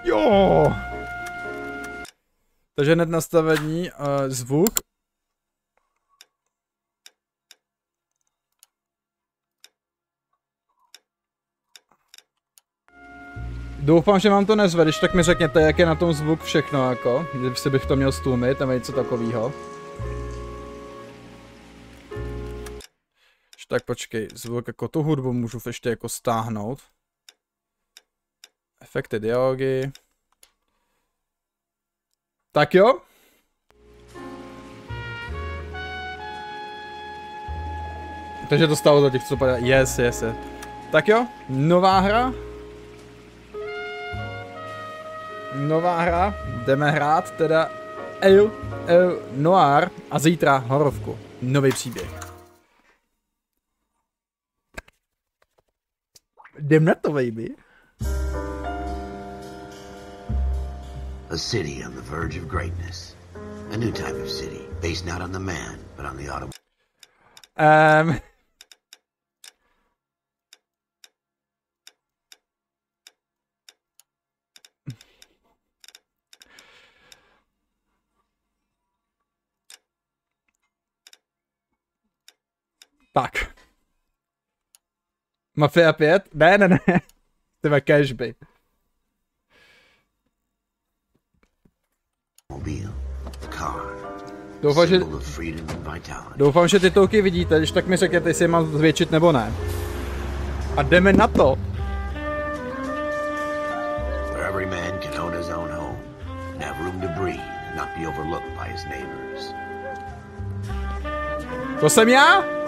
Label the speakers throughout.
Speaker 1: Jo! Takže hned nastavení, zvuk. Doufám, že vám to nezve, když tak mi řekněte, jak je na tom zvuk všechno, jako. Jestli bych to měl stlumit, nebo něco takového. Tak počkej, zvuk jako tu hudbu můžu ještě jako stáhnout. Efekty, dialogy. Tak jo. Takže to stalo za těch, co padá. Yes. Tak jo, nová hra. Jdeme hrát teda Noire a zítra horovku. Nový příběh. Jdem na to, baby.
Speaker 2: A city on the verge of greatness. A new type of city, based not on the man, but on the automobile.
Speaker 1: Tak. Mafia 5? Ne. Tyba cashby. Doufám, že titulky vidíte, když tak mi řekněte, jestli je mám zvětšit nebo ne. A jdeme na to. To jsem já?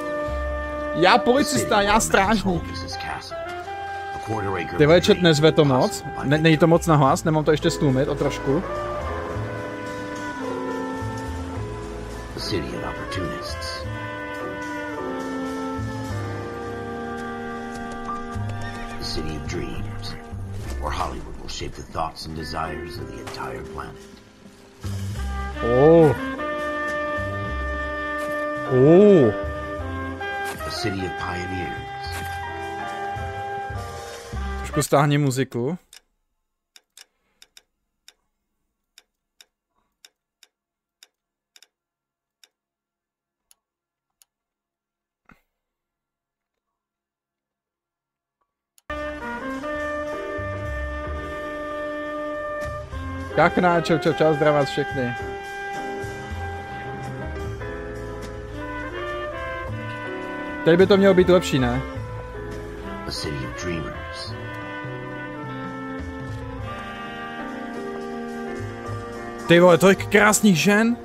Speaker 1: Já policista, já strážník. Ty večet nezve to moc? Není to moc nahlas, nemám to ještě stlumit o trošku. Oh.
Speaker 2: City of pioneers.
Speaker 1: Trošku stáhni muziku. Kachna, čau, zdravím vás všechny. Teď by to mělo být lepší, ne?
Speaker 2: A city of dreamers.
Speaker 1: Ty vole, tolik krásných žen.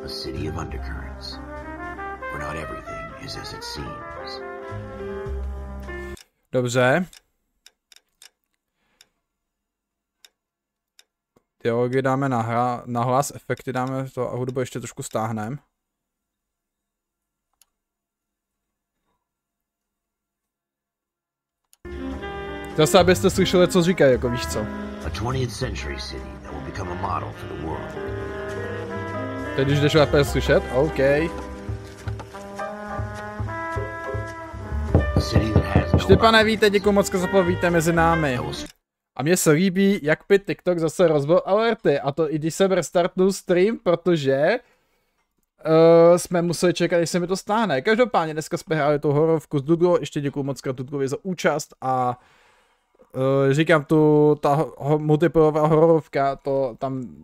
Speaker 2: A city of undercurrents. Where not everything is as it seems.
Speaker 1: Dobře. Dialogy dáme na hlas, efekty dáme to a hudbu ještě trošku stáhneme. Zase, abyste slyšeli, co říkají, jako víš co. Teď už jdeš lépe slyšet? OK. Štěpane, víte, děkuji moc, za víte mezi námi. A mně se líbí, jak by TikTok zase rozbil alerty, a to i když jsem restartnul stream, protože jsme museli čekat, když se mi to stáhne. Každopádně dneska jsme hráli tu horovku s Dudou, ještě děkuji moc krát Dudkovi za účast a říkám tu, ta multiplayerová horovka, to tam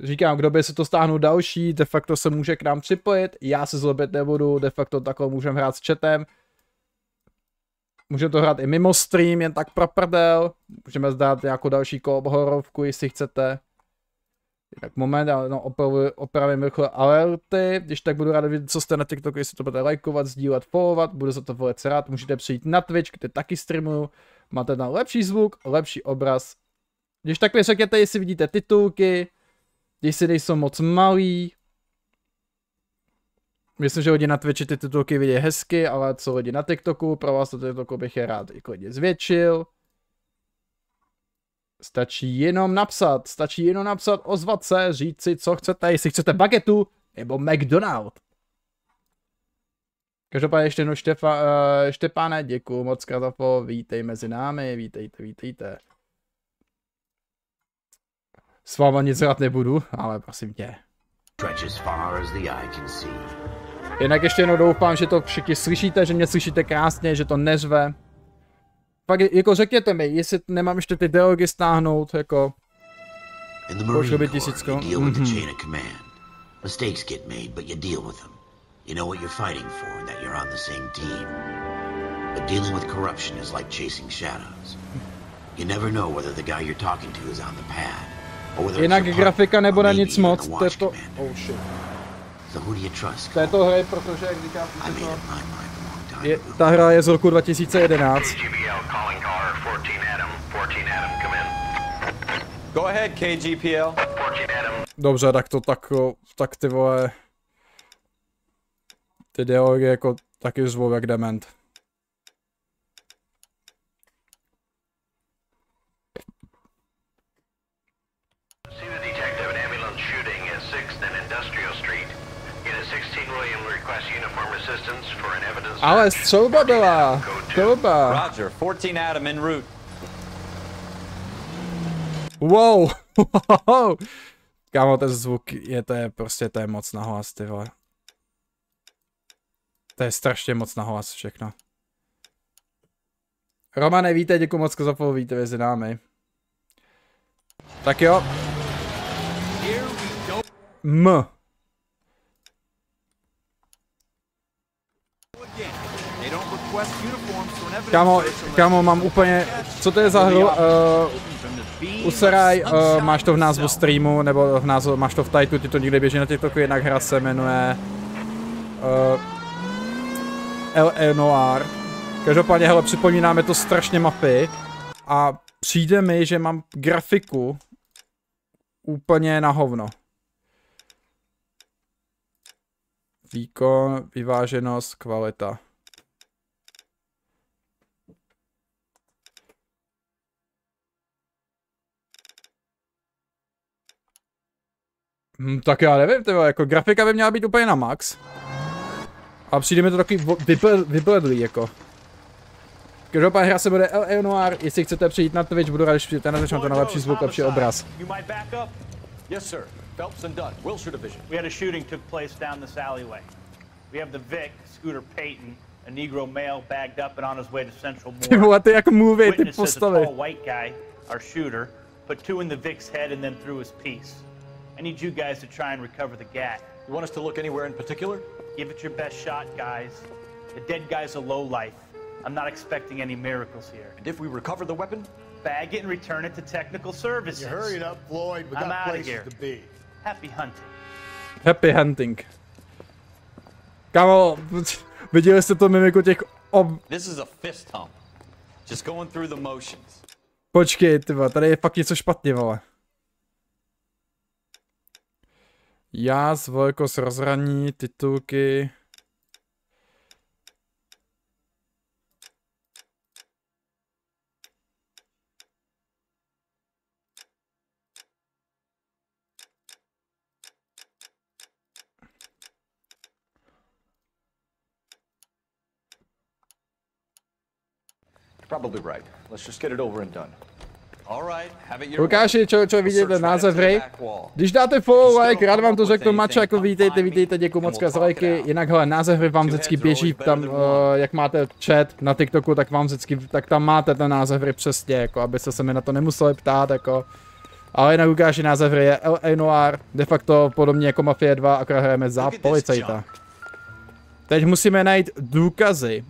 Speaker 1: říkám, kdo by se to stáhnul další, de facto se může k nám připojit, já se zlobit nebudu, de facto takhle můžeme hrát s chatem. Můžeme to hrát i mimo stream, jen tak pro prdel. Můžeme zdát nějakou další horovku, jestli chcete. Tak moment, ale no, opravím rychle alerty. Když tak budu rád vidět, co jste na TikToku, jestli to budete lajkovat, sdílet, followovat. Budu za to velice rád. Můžete přijít na Twitch, kde taky streamuju. Máte tam lepší zvuk, lepší obraz. Když tak mi řekněte, jestli vidíte titulky, jestli nejsou moc malý. Myslím, že lidi na Twitchi ty titulky vidí hezky, ale co lidi na TikToku, pro vás to TikToku bych je rád i klidně zvětšil. Stačí jenom napsat, ozvat se, říct si, co chcete, jestli chcete bagetu, nebo McDonald. Každopádně ještě jednou Štěpáne, děkuju moc za to, vítej mezi námi, vítejte. S váma nic rád nebudu, ale prosím tě. Jinak ještě jednou doufám, že to všichni slyšíte, že mě slyšíte krásně, že to neřve. Pak jako řekněte mi, jestli nemám ještě ty dialogy stáhnout, jako... Pošlo by tisícko.
Speaker 2: Mistakes get made, but you deal with them. You know what you're fighting for and that you're on the same team. But dealing with corruption is like chasing shadows. You never know whether the guy you're talking to is on the pad.
Speaker 1: Jinak grafika nebude nic moc, to je to... Oh shit.
Speaker 2: So who do you trust?
Speaker 1: To je to hry, protože jak říkám, ta hra je z roku 2011.
Speaker 3: Go ahead, KGPL.
Speaker 1: Dobře, tak ty vole... Ty dialogy jako taky zvou jak dement. Ale střelba byla! Střelba!
Speaker 3: Roger, 14 Adam en route.
Speaker 1: Wow! Kámo, ten zvuk to je prostě, to je moc nahlas, ty vole. To je strašně moc nahlas všechno. Romane, víte, děkuji moc za follow, víte mezi námi. Tak jo. Kámo, mám úplně, co to je za hru? Useraj, máš to v názvu streamu, nebo v názvu, máš to v titlu, ty to někde běží na TikToku, jinak hra se jmenuje Noire. Každopádně, hele, připomínáme to strašně mapy a přijde mi, že mám grafiku úplně na hovno. Výkon, vyváženost, kvalita. Tak já nevím, tyvo, jako grafika by měla být úplně na max. A přijde mi to takový vybledlý, jako. Každopádně hra se bude Noire, jestli chcete přijít na Twitch, budu rád, když přijďte na Twitch, mám to na lepší zvuk, lepší obraz.
Speaker 4: Yes, sir. Phelps and Dunn, Wilshire Division. We had a shooting took place down this alleyway. We have the Vic, Scooter Payton, a Negro male bagged up and on his way to Central Moore.
Speaker 1: Ty vole, ty jak mluví, ty postavy.
Speaker 4: Witness is a tall white guy, our shooter, put 2 in the Vic's head and then threw his piece. I need you guys to try and recover the gat.
Speaker 3: You want us to look anywhere in particular?
Speaker 4: Give it your best shot, guys. The dead guy's a lowlife. I'm not expecting any miracles here.
Speaker 3: And if we recover the weapon?
Speaker 4: Bag it and return it to technical services.
Speaker 5: You hurry up, Floyd. We got places to be.
Speaker 4: Happy hunting.
Speaker 1: Happy hunting. Kámo, viděli jste to mimiku těch
Speaker 3: This is a fist hump. Just going through the motions.
Speaker 1: Počkej, tyva, tady je fakt něco špatně, vole. Jáz, velikost, rozhraní, titulky.
Speaker 3: Probably right. Let's just get it over and done. All right, have it your
Speaker 1: Lukáši, čo vidíte název hry? Když dáte follow, like, rád vám to řeknu, mačo, jako vítejte, děkuji moc za lajky. Jinak hele, název hry vám vždycky běží tam, jak máte chat na TikToku, tak vám vždycky, tak tam máte ten název hry přesně, jako, abyste se mi na to nemuseli ptát, jako. Ale jinak Lukáši, název hry je Noire, de facto podobně jako Mafie 2, akorát hrajeme za policajta. Teď musíme najít důkazy.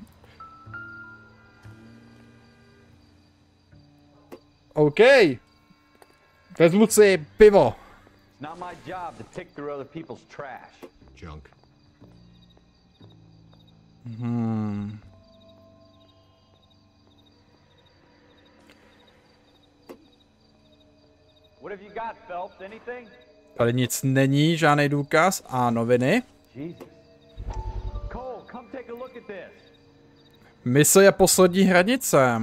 Speaker 1: OK. Vezmu si pivo.
Speaker 3: Not my job to tick through other people's trash.
Speaker 5: Junk.
Speaker 4: What have you got, Phelps? Anything?
Speaker 1: Tady nic není, žádný důkaz. A noviny.
Speaker 4: Jesus. Cole, come take a look at this.
Speaker 1: Mise je poslední hranice.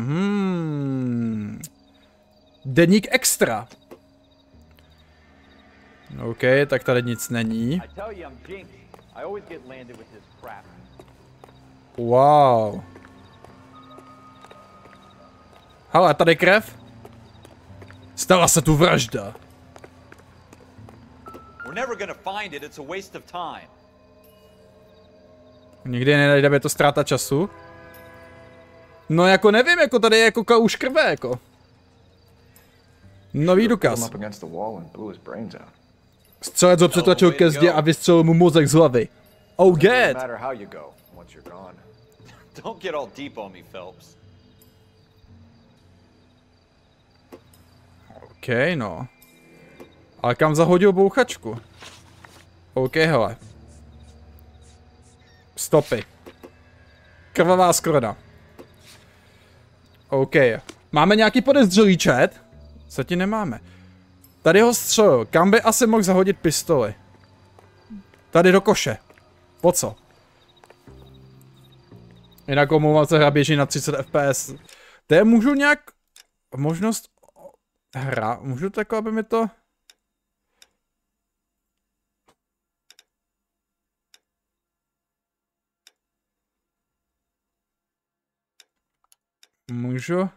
Speaker 1: Deník extra. OK, tak tady nic není. Wow. Hele, tady krev. Stala se tu vražda. Nikdy nenajdeme, je to ztráta času. No jako nevím, jako tady je jako už krve, jako. Nový důkaz. Střelec ho přetlačil ke zdi a vystřelil mu mozek z hlavy. Oh god!
Speaker 3: Don't get all deep on me, Phelps.
Speaker 1: OK, no. Ale kam zahodil bouchačku? OK, hele. Stopy. Krvavá skvrna. OK. Máme nějaký podezřelý chat? Zatím nemáme. Tady ho střelil. Kam by asi mohl zahodit pistoli? Tady do koše. Po co? Jinak omlouvám se, hra běží na 30 FPS. To je, můžu nějak... Možnost... Hra, můžu to jako, aby mi to... Můžu...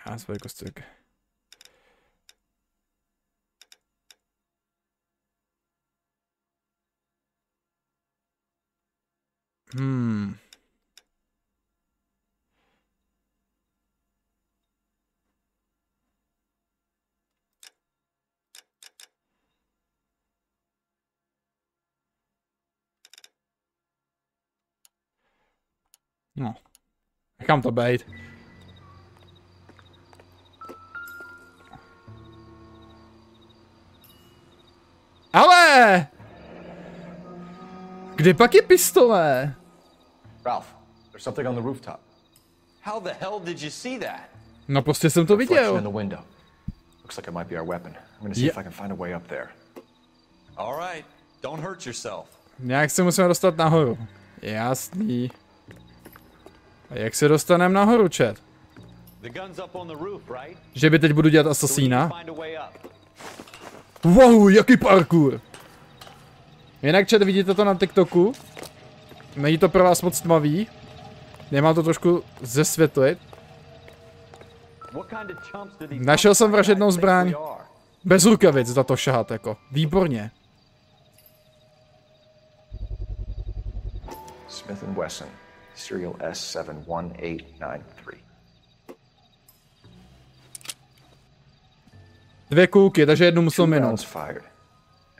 Speaker 1: Já svoje kostilky. No. Nechám to bejt. Ale! Kde pak je pistole?
Speaker 6: Ralph, there's something on the rooftop.
Speaker 3: How the hell did you see that?
Speaker 1: No prostě jsem to viděl.
Speaker 6: In the window. Looks like it might be our weapon. I'm gonna see if I can find a way up there.
Speaker 3: All right, don't hurt yourself.
Speaker 1: Nějak se musíme dostat nahoru. Jasný. A jak se dostaneme nahoru, chat? Že by teď budu dělat asasína? Wow, jaký parkour! Jinak, chat, vidíte to na TikToku? Není to pro vás moc tmavý? Nemám to trošku zesvětlit? Našel jsem vražednou zbraň. Bez rukavic za to šahat, jako. Výborně.
Speaker 6: Smith & Wesson, serial S71893.
Speaker 1: Dvě kulky, takže jednu musel minout.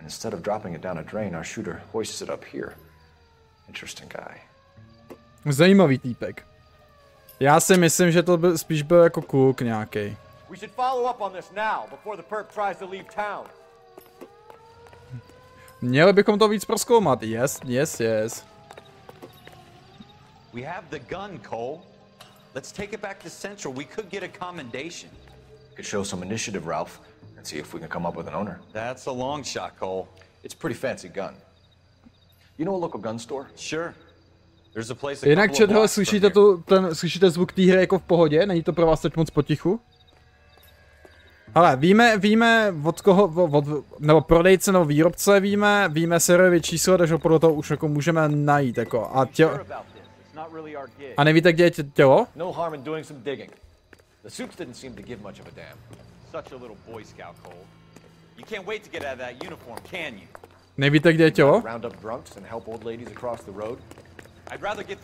Speaker 6: Instead of dropping it down a drain, our shooter hoists it up here. Interesting guy.
Speaker 1: Zajímavý týpek. Já si myslím, že to by spíš byl jako kluk nějaký. Měli bychom to víc prozkoumat. Yes.
Speaker 3: We have the gun, Cole. Let's take it back to Central. We could get a commendation.
Speaker 6: Could show some initiative, Ralph, and see if we can come up with an owner.
Speaker 3: That's a long shot, Cole.
Speaker 6: It's a pretty fancy gun. You know a local gun store?
Speaker 3: Sure. There's a place.
Speaker 1: Jinak, chat, hele, slyšíte zvuk té hry jako v pohodě? Není to pro vás teď moc potichu? Hele, víme od koho, nebo prodejce nebo výrobce víme sériové číslo, takže podle toho už jako můžeme najít, jako, a nevíte, kde je tělo?
Speaker 6: No harm in doing some digging. The suits didn't seem to give much of a damn.
Speaker 3: Such a little boy scout, Cole. You can't wait to get out of that uniform, can you?
Speaker 1: Nevíte, kde je tělo?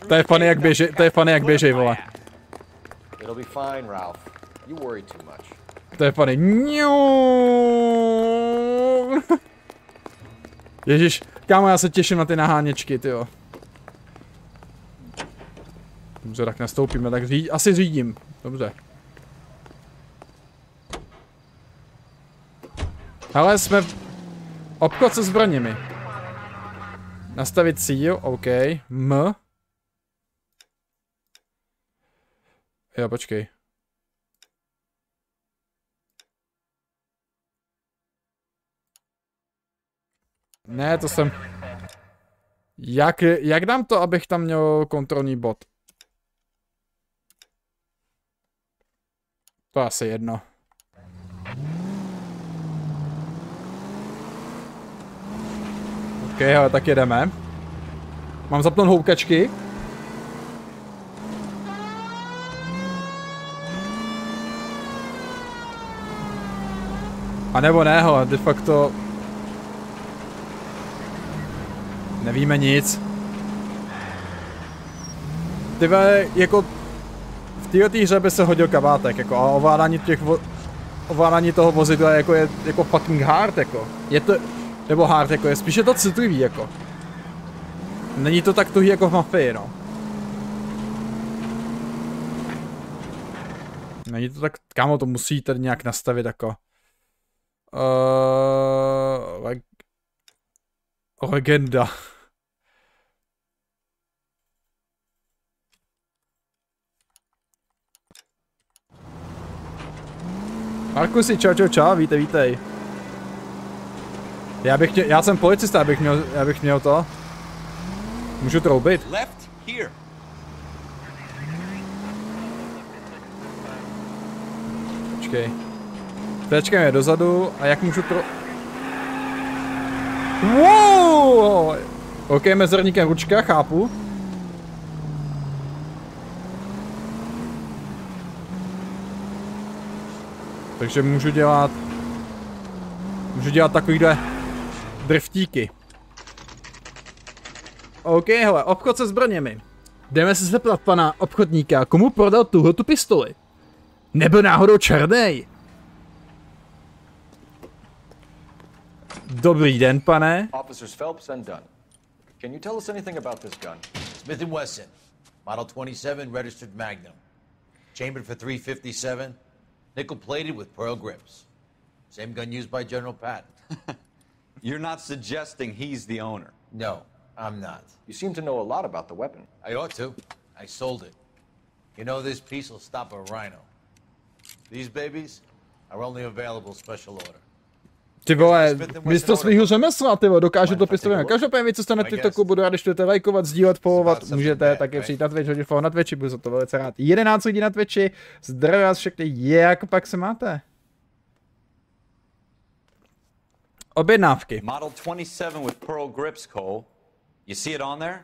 Speaker 1: To je funny, jak běžej, vole. To je funny. Ježíš, kámo, já se těším na ty naháněčky, tyjo. Dobře, tak nastoupíme, tak asi řídím. Dobře. Hele, jsme v... Obchod se zbraněmi. Nastavit cíl, OK. Jo, počkej. Ne, to jsem... Jak dám to, abych tam měl kontrolní bod? To je asi jedno. Ok, hele, tak jedeme. Mám zapnout houkačky. A nebo ne, hele, de facto... Nevíme nic. Ty vole, jako... V této hře by se hodil kabátek, jako, a ovládání toho vozidla je jako fucking hard, jako. Je to... Nebo hard, jako, je spíše to citlivý, jako. Není to tak tuhý jako v Mafii, no. Není to tak, kámo, to musí tady nějak nastavit, jako. Legenda. Markusi, čau, vítej. Já jsem policista, já bych měl to. Můžu troubit?
Speaker 3: Left here.
Speaker 1: Počkej. Tečkem je dozadu a jak můžu Wow! OK, mezerníkem ručka, chápu. Takže můžu dělat takovýhle driftíky. OK, hele, obchod se zbraněmi. Jdeme se zeptat pana obchodníka, komu prodal tu pistoli? Nebyl náhodou černej? Dobrý den, pane.
Speaker 6: Officers Phelps and Dunn. Can you tell us anything about this gun?
Speaker 7: Smith & Wesson, model 27, registered Magnum. Chambered for .357, nickel-plated with pearl grips. Same gun used by General Patton.
Speaker 3: You're not suggesting he's the owner?
Speaker 7: No, I'm not.
Speaker 6: You seem to know a lot about the weapon.
Speaker 7: I ought to. I sold it. You know this piece will stop a rhino. These babies are only available special order.
Speaker 1: Ty vole, mistr svýho řemesla, ty vole, dokážu to pistolovat. Každopádně vy, co jste na TikToku, budu rád, když budete lajkovat, sdílet, followovat, můžete také přijít na Twitch, hodit follow na Twitchi, budu za to velice rád. 11 lidí na Twitchi, zdravím vás všechny, jak pak se máte? Objednávky.
Speaker 3: Model 27 with pearl grips, Cole. You see it on there?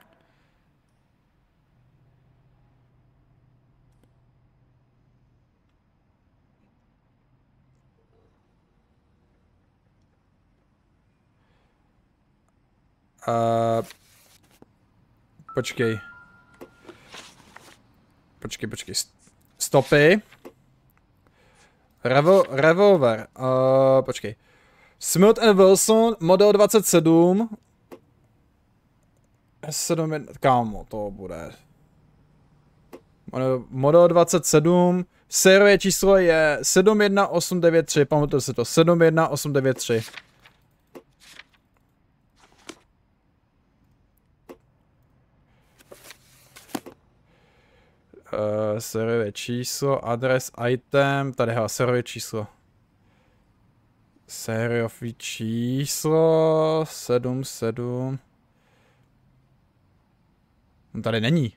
Speaker 1: Počkej. Stopy. Revolver. Počkej. Smith & Wesson, model 27. S7, kámo, to bude. Model 27. Série číslo je 71893, pamatujte si to, 71893. Sériové číslo, adres, item, tady hele, sériové číslo. Sériové číslo, 77. No tady není.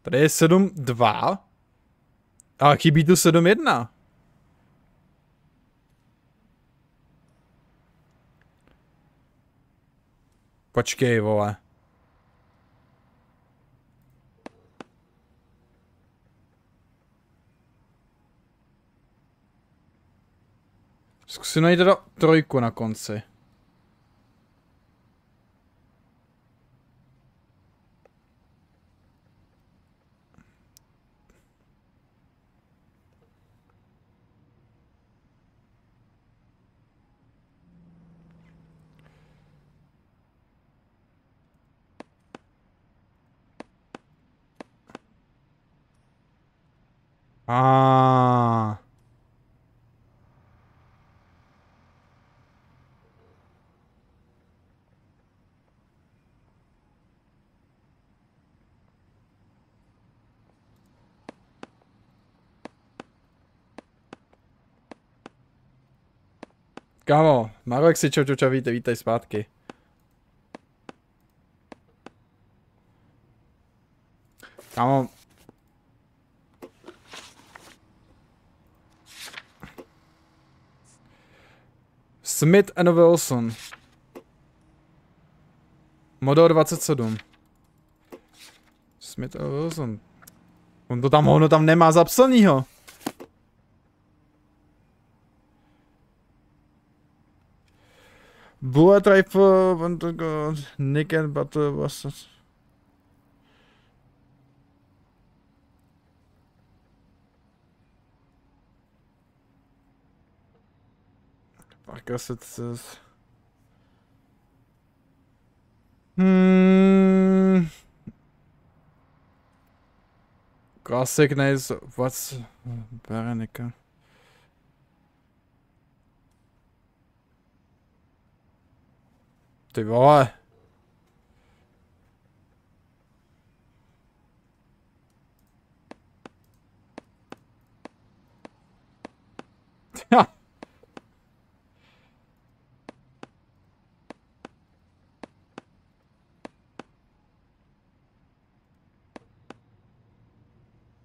Speaker 1: Tady je 7.2. Ale chybí tu 7.1. Počkej, vole. Zkusím najít teda trojku na konci. Kámo, Marlexi, čau, vítej zpátky. Kámo. Smith and Wilson. Model 27. Smith a Wilson. Ono tam nemá zapsanýho. Bullet rifle, Nick and Battle was... Parker says... Classic nice, what's... Veronica. Ty vole.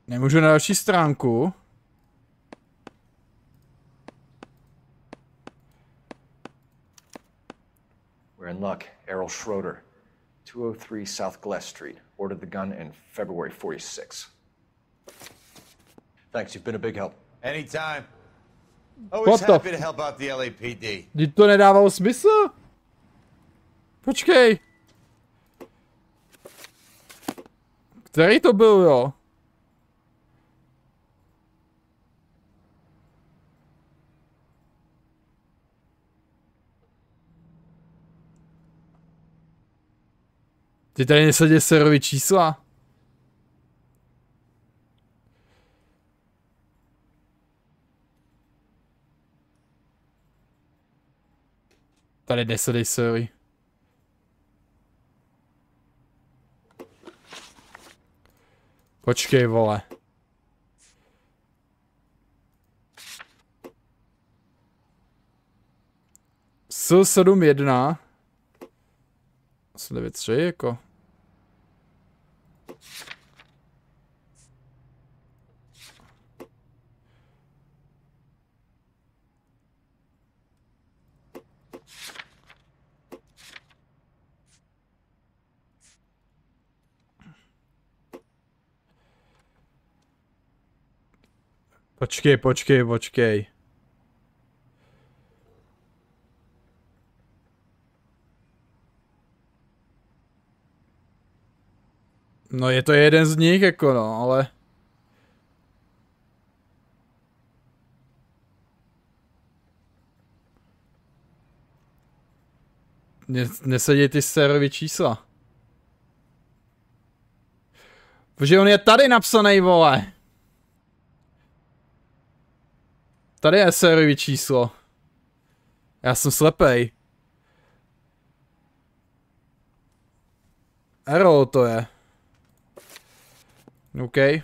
Speaker 1: Nemůžu na další stránku.
Speaker 6: We're in luck. Errol Schroeder, 203 South Glass Street. Ordered the gun in February 46. Thanks, you've been a big help.
Speaker 7: Anytime. Always happy to help out the LAPD.
Speaker 1: Vždyť to nedávalo smysl? Počkej. Který to byl, jo? Ty tady nesadí serverový čísla? Tady nesadí serverový. Počkej, vole. S71 93 jako. Počkej. No je to jeden z nich jako no, ale... Nesedí ty serverový čísla. Protože on je tady napsaný, vole. Tady je serverový číslo. Já jsem slepej. Errol to je. OK. Jak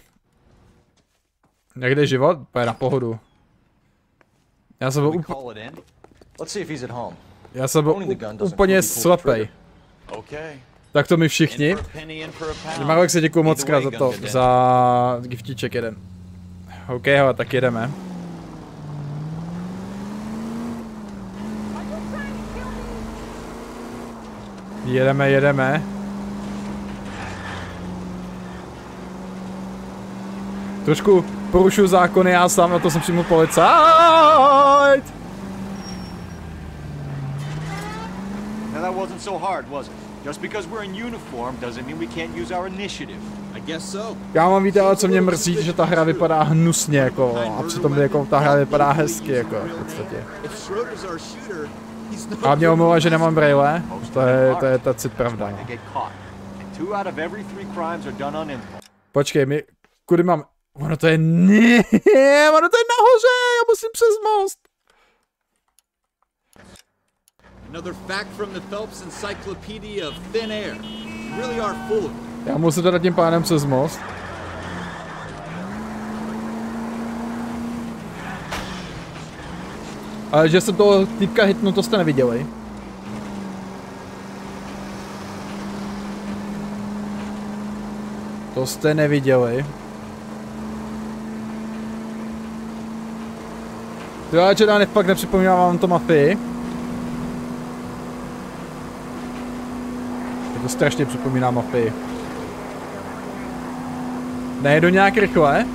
Speaker 1: jde život? Pojď na pohodu. Já jsem byl úplně slepej. Tak to my všichni. Marek, se děkuju moc krát za to, za giftíček jeden. OK, hele, tak jedeme. Jedeme. Trošku porušuju zákony, já sám na to jsem přijmu policajt.
Speaker 8: Now that wasn't so hard, was it? Just because we're in uniform doesn't mean we can't use our initiative. I guess so.
Speaker 1: Já mám víte, ale co mě mrzí, že ta hra vypadá hnusně jako a přitom jako ta hra vypadá hezky jako v podstatě. A mě omlouvá, že nemám braille, to je ta cit pravda. No. Počkej, kudy mám... Ono to je nahoře, já musím přes most.
Speaker 8: Another fact from the Phelps Encyclopedia of Thin Air. You really are full of it.
Speaker 1: Já musím dát tím pánem přes most. Ale že jsem toho týpka hitnu, to jste neviděli. To jste neviděli. To já fakt nepřipomínám vám to mafii. To strašně připomíná mapy. Nejedu nějak rychle?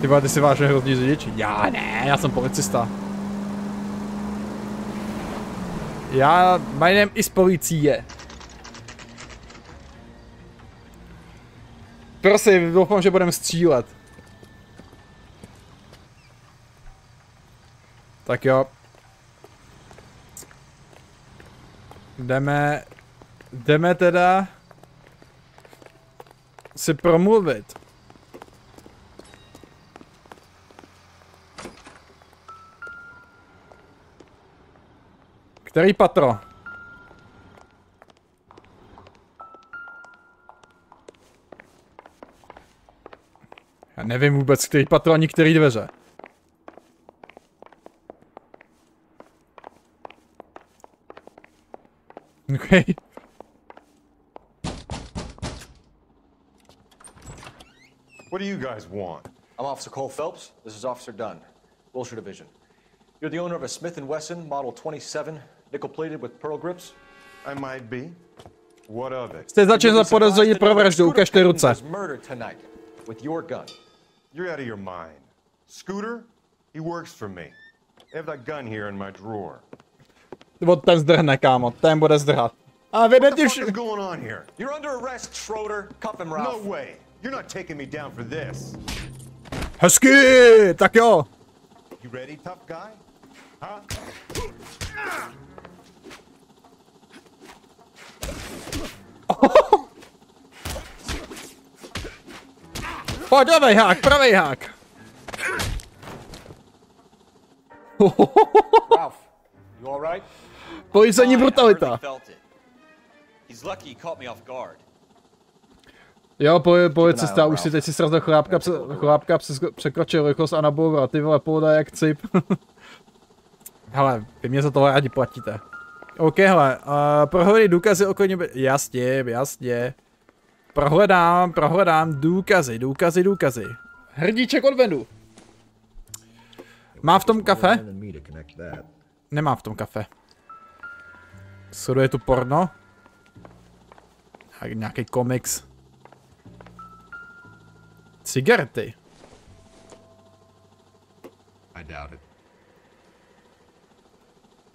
Speaker 1: Ty vole, ty si vážně hrozný řidič? Já ne, já jsem policista. Já jménem i z policie. Prosím, doufám, že budeme střílet. Tak jo. Jdeme teda si promluvit. Který patro? Já nevím vůbec, který patro ani který dveře. Okay.
Speaker 8: What do you guys want?
Speaker 6: I'm Officer Cole Phelps. This is Officer Dunn, Wilshire Division. You're the owner of a Smith & Wesson Model 27, nickel-plated with pearl grips?
Speaker 8: I might be. What of it?
Speaker 1: Jste začen za podezření pro vraždu, ukažte ruce.
Speaker 8: You're out of your mind. Scooter? He works for me. I have that gun here in my drawer.
Speaker 1: Ten zdrhne, kámo, ten bude zdrhat. A vy
Speaker 8: What the fuck is going on here?
Speaker 6: You're under arrest, Schroeder. Cuff him, Ralph.
Speaker 8: No way. You're not taking me down for this.
Speaker 1: Hezky, tak jo.
Speaker 8: You ready, tough guy? Huh?
Speaker 1: Pojď, levej hák, pravej hák.
Speaker 6: Ralph, you all right?
Speaker 1: Policejní brutalita.
Speaker 4: He's lucky he caught me off guard.
Speaker 1: Jo, policista už si teď si srazil chlápka překročil rychlost a naboural, ty vole, pohoda jak cip. Hele, vy mě za tohle rádi platíte. OK, hele, prohledej důkazy okolní, jasně. Prohledám důkazy. Hrdíček odvedu. Má v tom kafe? Nemá v tom kafe. Sleduje tu porno? Nějaký komiks. Cigarety.
Speaker 5: I doubt it.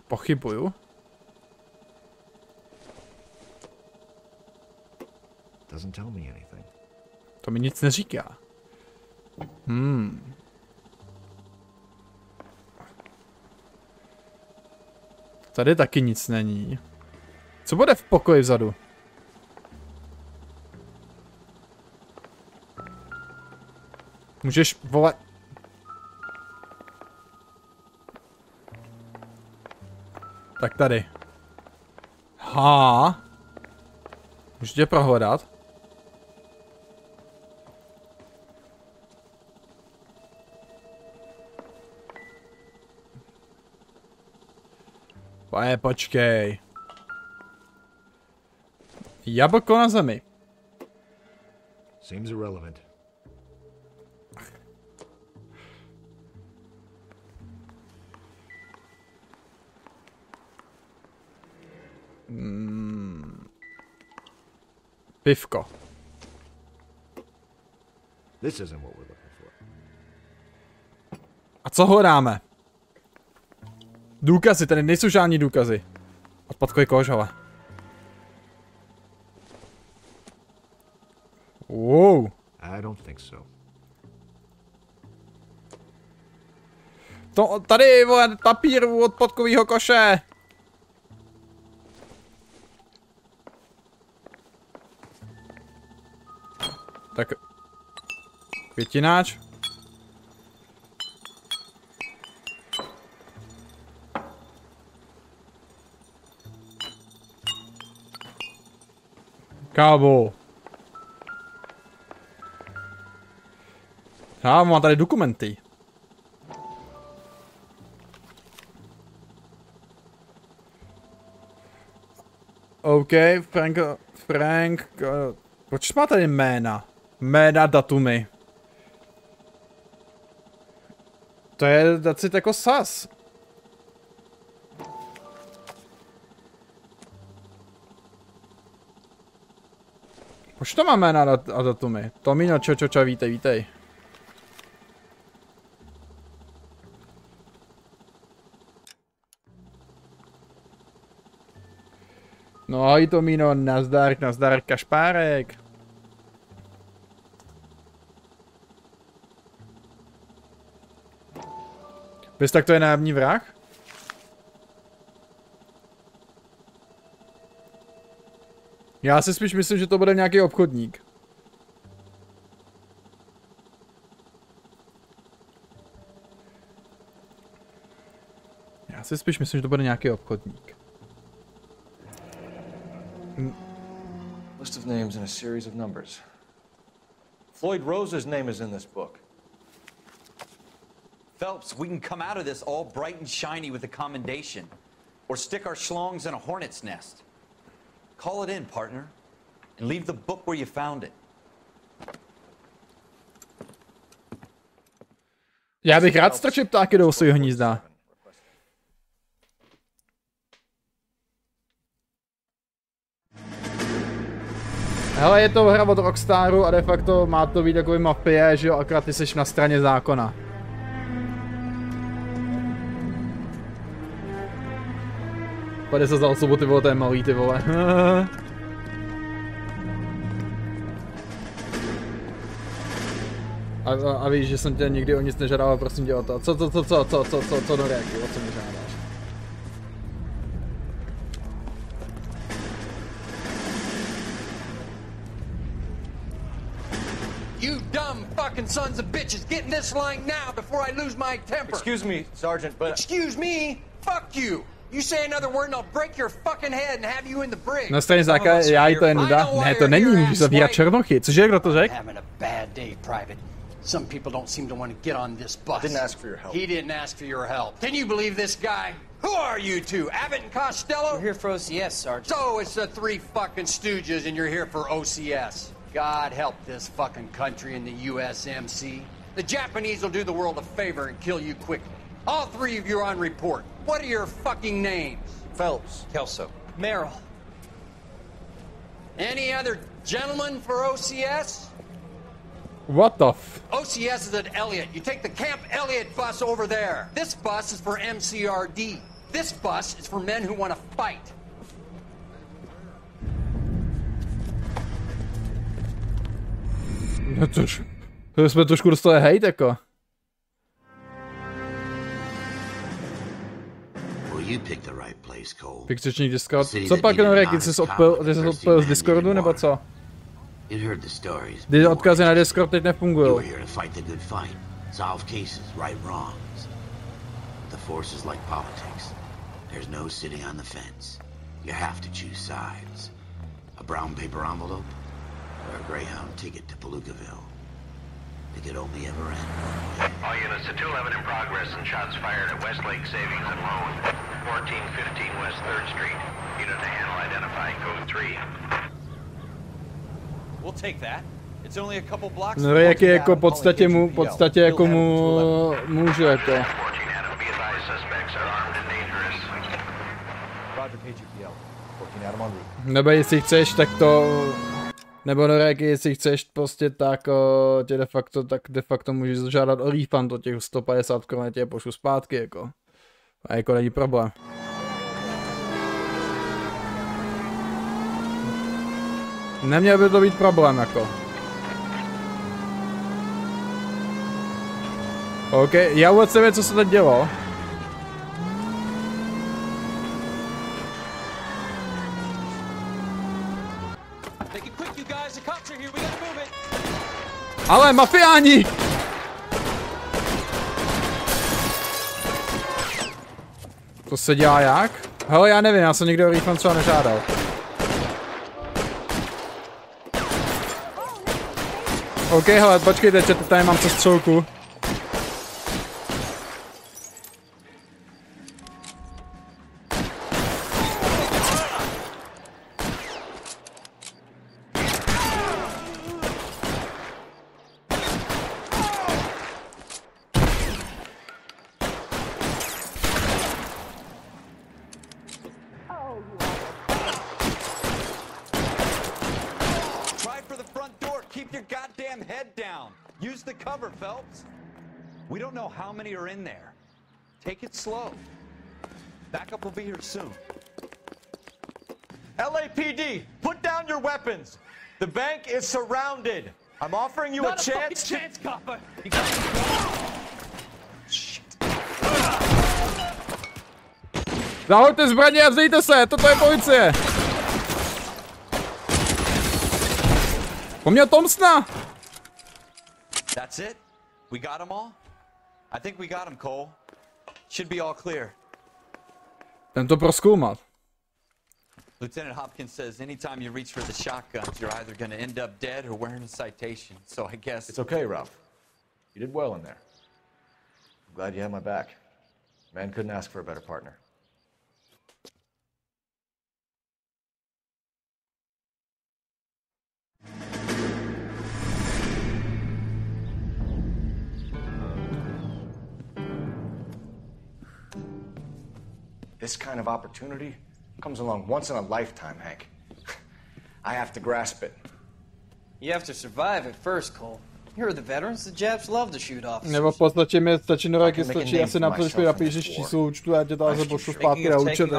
Speaker 1: Pochybuju.
Speaker 5: Doesn't tell me anything.
Speaker 1: To mi nic neříká. Tady taky nic není. Co bude v pokoji vzadu? Můžeš volat. Tak tady. Můžu tě prohledat? Počkej. Jablko na zemi.
Speaker 5: Seems irrelevant.
Speaker 1: Pivko.
Speaker 5: This isn't what we're looking for.
Speaker 1: A co hledáme? Důkazy, tady nejsou žádní důkazy. Odpadkový koš, hele. Wow.
Speaker 5: I don't think so.
Speaker 1: To tady, vole, papír u odpadkového koše. Tak. Květináč. Kámo. Já mám tady dokumenty. OK, Frank, proč má tady jména? Jména, datumy. To je dacit jako sas. Proč to máme jména a datumy? Tomino, čo, vítej. No ahoj Tomino, nazdar, kašpárek. Víš, tak to je nájemní vrah? Já si spíš myslím, že to bude nějaký obchodník.
Speaker 6: List of names and a series of numbers. Floyd Rose's name is in this book.
Speaker 3: Phelps, we can come out of this all bright and shiny with a commendation. Or stick our schlongs in a hornet's nest. Call it in, partner. And leave the book where you found it.
Speaker 1: Já bych rád strčil ptáky do svého hnízda. Hele, je to hra od Rockstaru a de facto má to být takový mafie, že jo, akorát ty seš na straně zákona. Pade se za osobu, ty vole, to je malý, ty vole. A víš, že jsem tě nikdy o nic nežádal, ale prosím tě o to. Co do reaky, o co mi žádáš?
Speaker 7: You dumb fucking sons of bitches, get in this line now before I lose my temper.
Speaker 6: Excuse me, Sergeant, but...
Speaker 7: Excuse me? Fuck you. You say another word and I'll break your fucking head and have you in the brig.
Speaker 1: Na straně záka, já jí to je nuda. Ne, to není, můžeš zavírat černochy. Cože, kdo to řekl?
Speaker 9: Having a bad day, Private. Some people don't seem to want to get on this bus.
Speaker 6: Didn't ask for your help.
Speaker 9: He didn't ask for your help. Can you believe this guy?
Speaker 7: Who are you two? Abbott and Costello?
Speaker 9: We're here for OCS, Sergeant.
Speaker 7: So it's the three fucking stooges and you're here for OCS. God help this fucking country and the USMC. The Japanese will do the world a favor and kill you quickly. All three of you are on report. What are your fucking names?
Speaker 6: Phelps.
Speaker 3: Kelso.
Speaker 9: Merrill.
Speaker 7: Any other gentlemen for OCS?
Speaker 1: What the f...
Speaker 7: OCS is at Elliott. You take the Camp Elliott bus over there. This bus is for MCRD. This bus is for men who want to fight.
Speaker 1: No což, to jsme trošku dostali hejt, jako. Fikčeční Discord. Co pak, Noire, ty jsi odpil z Discordu, nebo co? Ty odkazy na Discord teď nefungují.
Speaker 2: Or a Greyhound ticket to Palookaville. It could only ever end one way.
Speaker 10: All units to 211 in progress and shots fired at Westlake Savings and Loan, 1415 West 3rd Street. Unit to handle identifying code 3.
Speaker 4: We'll take that. It's only a couple blocks.
Speaker 1: No, jak je jako podstatě jako může jako. Nebo jestli chceš, tak to... Nebo Noire, jestli chceš prostě tak tě de facto můžeš žádat o refund od těch 150 Kč, tě pošlu zpátky jako. A jako není problém. Neměl by to být problém jako. OK, já vůbec nevím, co se teď dělo. Ale mafiáni! To se dělá jak? Hele, já nevím, já jsem někde o refund třeba nežádal. OK, hele, počkejte, tady mám přestřelku.
Speaker 3: keep your goddamn head down. Use the cover, Phelps. We don't know how many are in there. Take it slow. Backup will be here soon.
Speaker 6: LAPD, put down your weapons. The bank is surrounded. I'm offering you a chance.
Speaker 4: Not a chance, copper.
Speaker 1: Zahoďte zbraně a vzdejte se, toto je policie. Po mně Thompsona.
Speaker 3: That's it? We got them all? I think we got them, Cole. Should be all clear.
Speaker 1: Jdem to prozkoumat.
Speaker 3: Lieutenant Hopkins says anytime you reach for the shotguns, you're either going to end up dead or wearing a citation. So I guess...
Speaker 6: It's okay, Ralph. You did well in there. I'm glad you had my back. Man couldn't ask for a better partner. This kind of opportunity comes along once in a lifetime, Hank. I have to grasp it.
Speaker 11: You have to survive it first, Cole. Here are the veterans. The Japs love to shoot officers.
Speaker 1: Nebo v podstatě mi stačí do registračí, asi napíšeš číslo účtu a tě to zase pošlu zpátky na účet.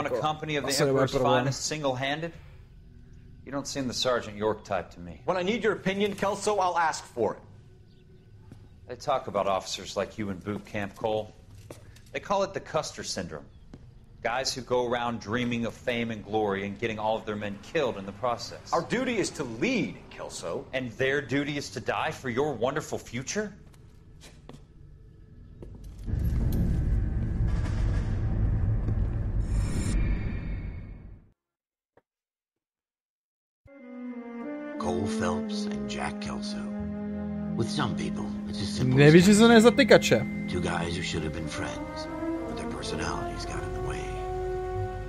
Speaker 1: Asi nebude problém.
Speaker 3: You don't seem the Sergeant York type to me.
Speaker 6: When I need your opinion, Kelso, I'll ask for it.
Speaker 3: They talk about officers like you in boot camp, Cole. They call it the Custer syndrome. Guys who go around dreaming of fame and glory and getting all of their men killed in the process.
Speaker 6: Our duty is to lead, Kelso.
Speaker 3: And their duty is to die for your wonderful future?
Speaker 2: Cole Phelps and Jack Kelso. With some people, it's as simple
Speaker 1: Nevyřízené zatykače.
Speaker 2: Two guys who should have been friends, but their personalities got in the way.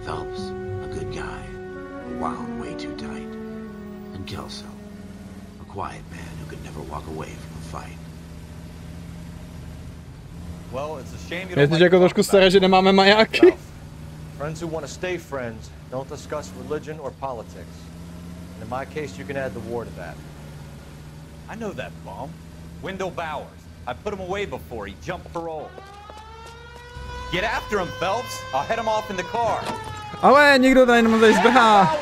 Speaker 2: Phelps, a good guy, wound way too tight. And Kelso, a quiet man who could never walk away from a fight.
Speaker 3: Well, it's a shame you
Speaker 1: Je
Speaker 3: don't
Speaker 1: to jako trošku staré, že nemáme majáky.
Speaker 6: Friends who want to stay friends don't discuss religion or politics. And in my case, you can add the war to that.
Speaker 3: I know that bum. Wendell Bowers. I put him away before. He jumped parole. Get after him, Phelps. I'll head him off in the car.
Speaker 1: Ale někdo tady jenom tady zběhá.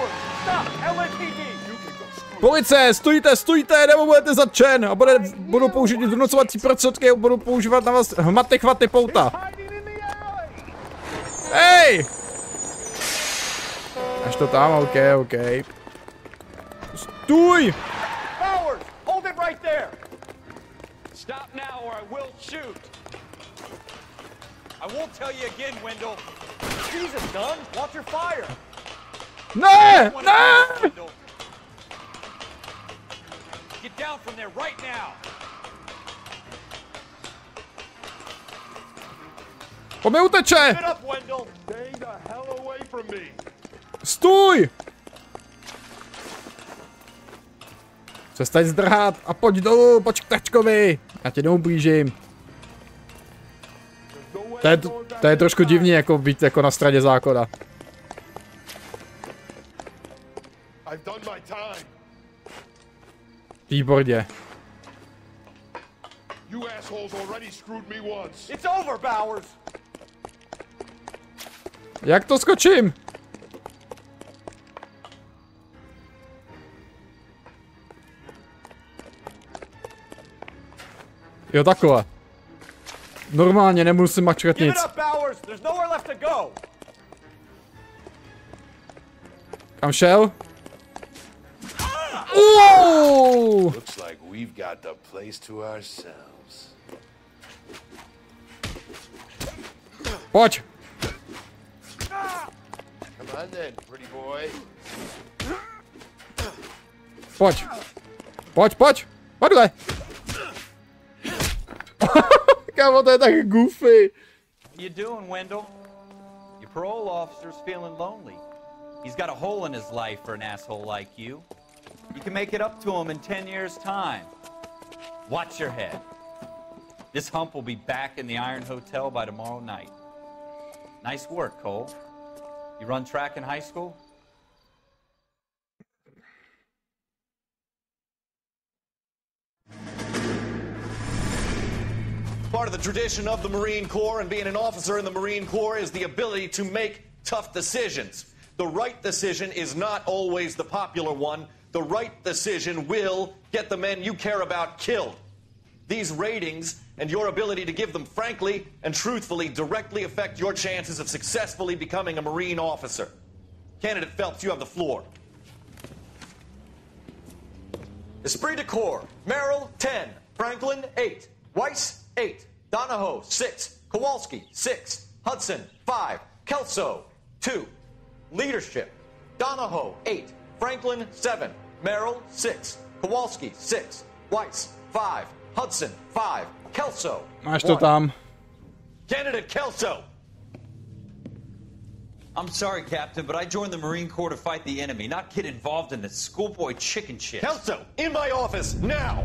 Speaker 1: Policie, stůjte, nebo budete zatčen a budu použít donucovací prostředky a budu používat na vás hmaty, chvaty, pouta. Hej! Až to tam, OK. Stůj!
Speaker 6: Bowers, hold it right there. Stop now or I will shoot.
Speaker 3: I won't tell you again, Wendell.
Speaker 6: Jesus, Dunn, watch your fire.
Speaker 1: Ne!
Speaker 3: Get down from there right now.
Speaker 1: Po mě uteče!
Speaker 6: Get up, Wendell. Stay the hell away from me.
Speaker 1: Stůj! Přestaň zdrhat a pojď dolů, pojď k tačkovi. Já tě neublížím. To je trošku divný, jako být jako na straně zákona. Výborně. Jak to skočím? Jo, takhle. Normálně nemusím mačkat nic. Kam šel?
Speaker 12: Looks like we've got the place to ourselves.
Speaker 1: Pojď.
Speaker 12: Come on then, pretty boy.
Speaker 1: Pojď. Padle. Kámo, to je tak goofy.
Speaker 3: How you doing, Wendell? Your parole officer's feeling lonely. He's got a hole in his life for an asshole like you. You can make it up to him in 10 years' time. Watch your head. This hump will be back in the Iron Hotel by tomorrow night. Nice work, Cole. You run track in high school?
Speaker 6: part of the tradition of the Marine Corps, and being an officer in the Marine Corps is the ability to make tough decisions. The right decision is not always the popular one. The right decision will get the men you care about killed. These ratings and your ability to give them frankly and truthfully directly affect your chances of successfully becoming a Marine officer. Candidate Phelps, you have the floor. Esprit de Corps, Merrill, 10. Franklin, 8. Weiss, 8. Donahoe, 6. Kowalski, 6. Hudson, 5. Kelso, 2. Leadership, Donahoe, 8. Franklin, 7. Merrill, 6. Kowalski, 6. Weiss, 5. Hudson, 5. Kelso,
Speaker 1: Máš to tam.
Speaker 6: Candidate Kelso.
Speaker 3: I'm sorry, Captain, but I joined the Marine Corps to fight the enemy, not get involved in this schoolboy chicken shit.
Speaker 6: Kelso, in my office, now!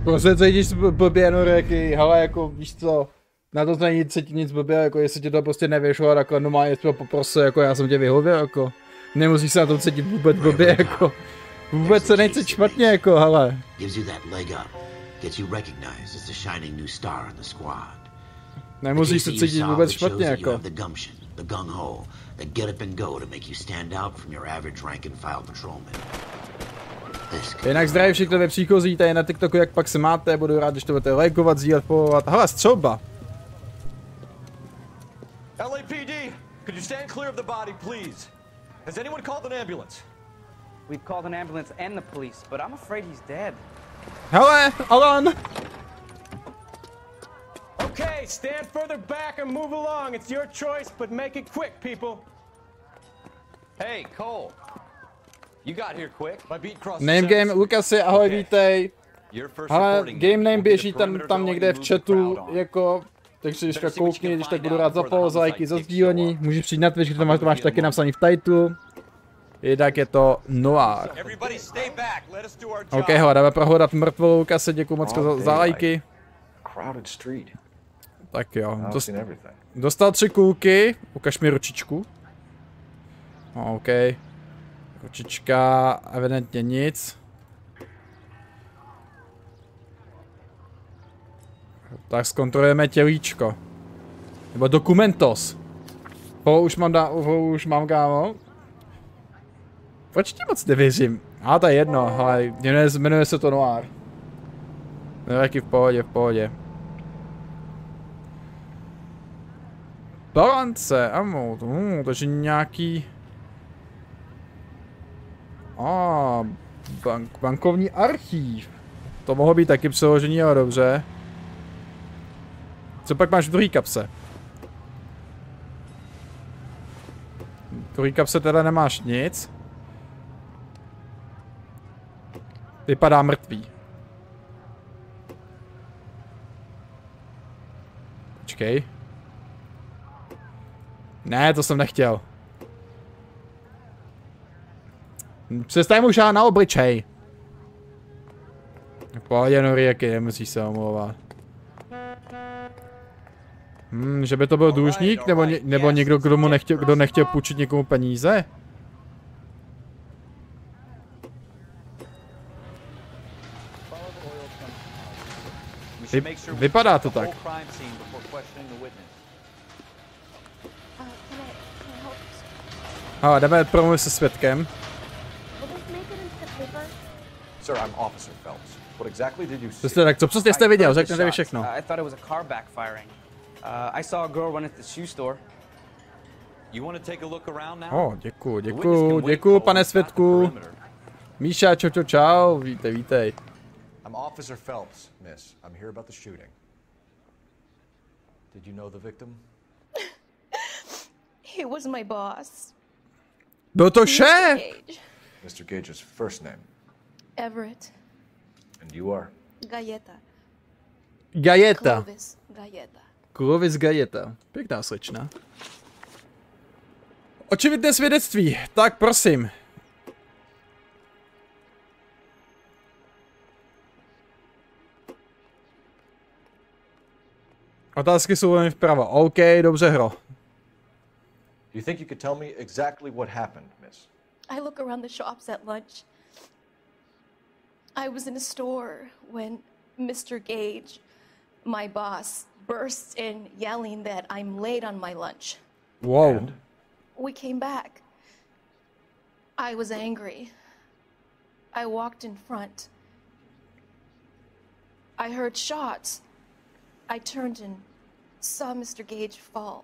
Speaker 1: Prostě cítíš blbě, no reky, hele, jako, víš co, na to není cítit nic blbě, jako, jestli tě to prostě nevyšlo, takhle normálně to poprosil, jako, já jsem tě vyhověl, jako, nemusíš se na to cítit vůbec blbě, jako, vůbec se nejcít špatně, jako, hele. Nemusíš se cítit vůbec špatně, jako.
Speaker 2: The gung ho, the get up and go to make you stand out from your average rank and file patrolman.
Speaker 1: Jinak zdravím všichni příchozí tady na TikToku, jak pak se máte, budu rád, když to budete lajkovat, sdílet, followovat. Hele, střelba.
Speaker 6: LAPD, could you stand clear of the body, please? Has anyone called an ambulance?
Speaker 11: We've called an ambulance and the police, but I'm afraid he's dead.
Speaker 1: Hele, Alan.
Speaker 13: Okay, stand further back and move along. It's your choice, but make it quick, people.
Speaker 4: Hey, Cole. You got here quick. My beat crossed.
Speaker 1: Name game, Lukasi, ahoj, vítej. Ale game name běží tam někde v chatu, jako, takže když tak koukni, když tak budu rád za follow, za lajky, za sdílení. Můžeš přijít na Twitch, kde to máš taky napsaný v titlu. Jinak je to Noire. OK, hele, dáme prohledat mrtvou Lukasi, děkuji moc za lajky. Tak jo, dostal 3 kulky, ukaž mi ručičku. OK. Ručička, evidentně nic. Tak zkontrolujeme tělíčko. Nebo dokumentos. Už mám kámo. Proč ti moc nevěřím? A to je jedno, ale jmenuje se to Noire. No taky v pohodě. Balance, amo, takže nějaký... bankovní archív. To mohlo být taky přeložení, ale dobře. Co pak máš v druhé kapse? V druhé kapse teda nemáš nic. Vypadá mrtvý. Počkej. Ne, to jsem nechtěl. Přestaň mu žádat na obličej. V pohodě, Noriaky, nemusíš se omlouvat. Že by to byl dlužník, nebo někdo, kdo nechtěl půjčit někomu peníze? Vypadá to tak. Jdeme promluvit se svědkem.
Speaker 6: Sir, I'm Officer Phelps. What exactly did you see?
Speaker 1: Přesně tak, co přesně jste viděl? Řekněte mi všechno.
Speaker 11: I thought it was a car backfiring. I saw a girl run at the shoe store.
Speaker 3: You want to take a look around now?
Speaker 1: Děkuju, pane svědku. Míša, čau, vítej.
Speaker 6: I'm Officer Phelps, miss. I'm here about the shooting. Did you know the victim?
Speaker 14: He was my boss.
Speaker 1: Byl to šéf!
Speaker 6: Mr. Gage's first name?
Speaker 14: Everett.
Speaker 6: And you are?
Speaker 1: Galleta.
Speaker 14: Clovis
Speaker 1: Galleta. Pěkná slečna. Očividné svědectví. Tak prosím. Otázky jsou jen vpravo. OK, dobře hro.
Speaker 6: Do you think you could tell me exactly what happened, miss?
Speaker 14: I look around the shops at lunch. I was in a store when Mr. Gage, my boss bursts in yelling that I'm late on my lunch.
Speaker 1: Wow.
Speaker 8: And?
Speaker 14: We came back. I was angry. I walked in front. I heard shots. I turned and saw Mr. Gage fall.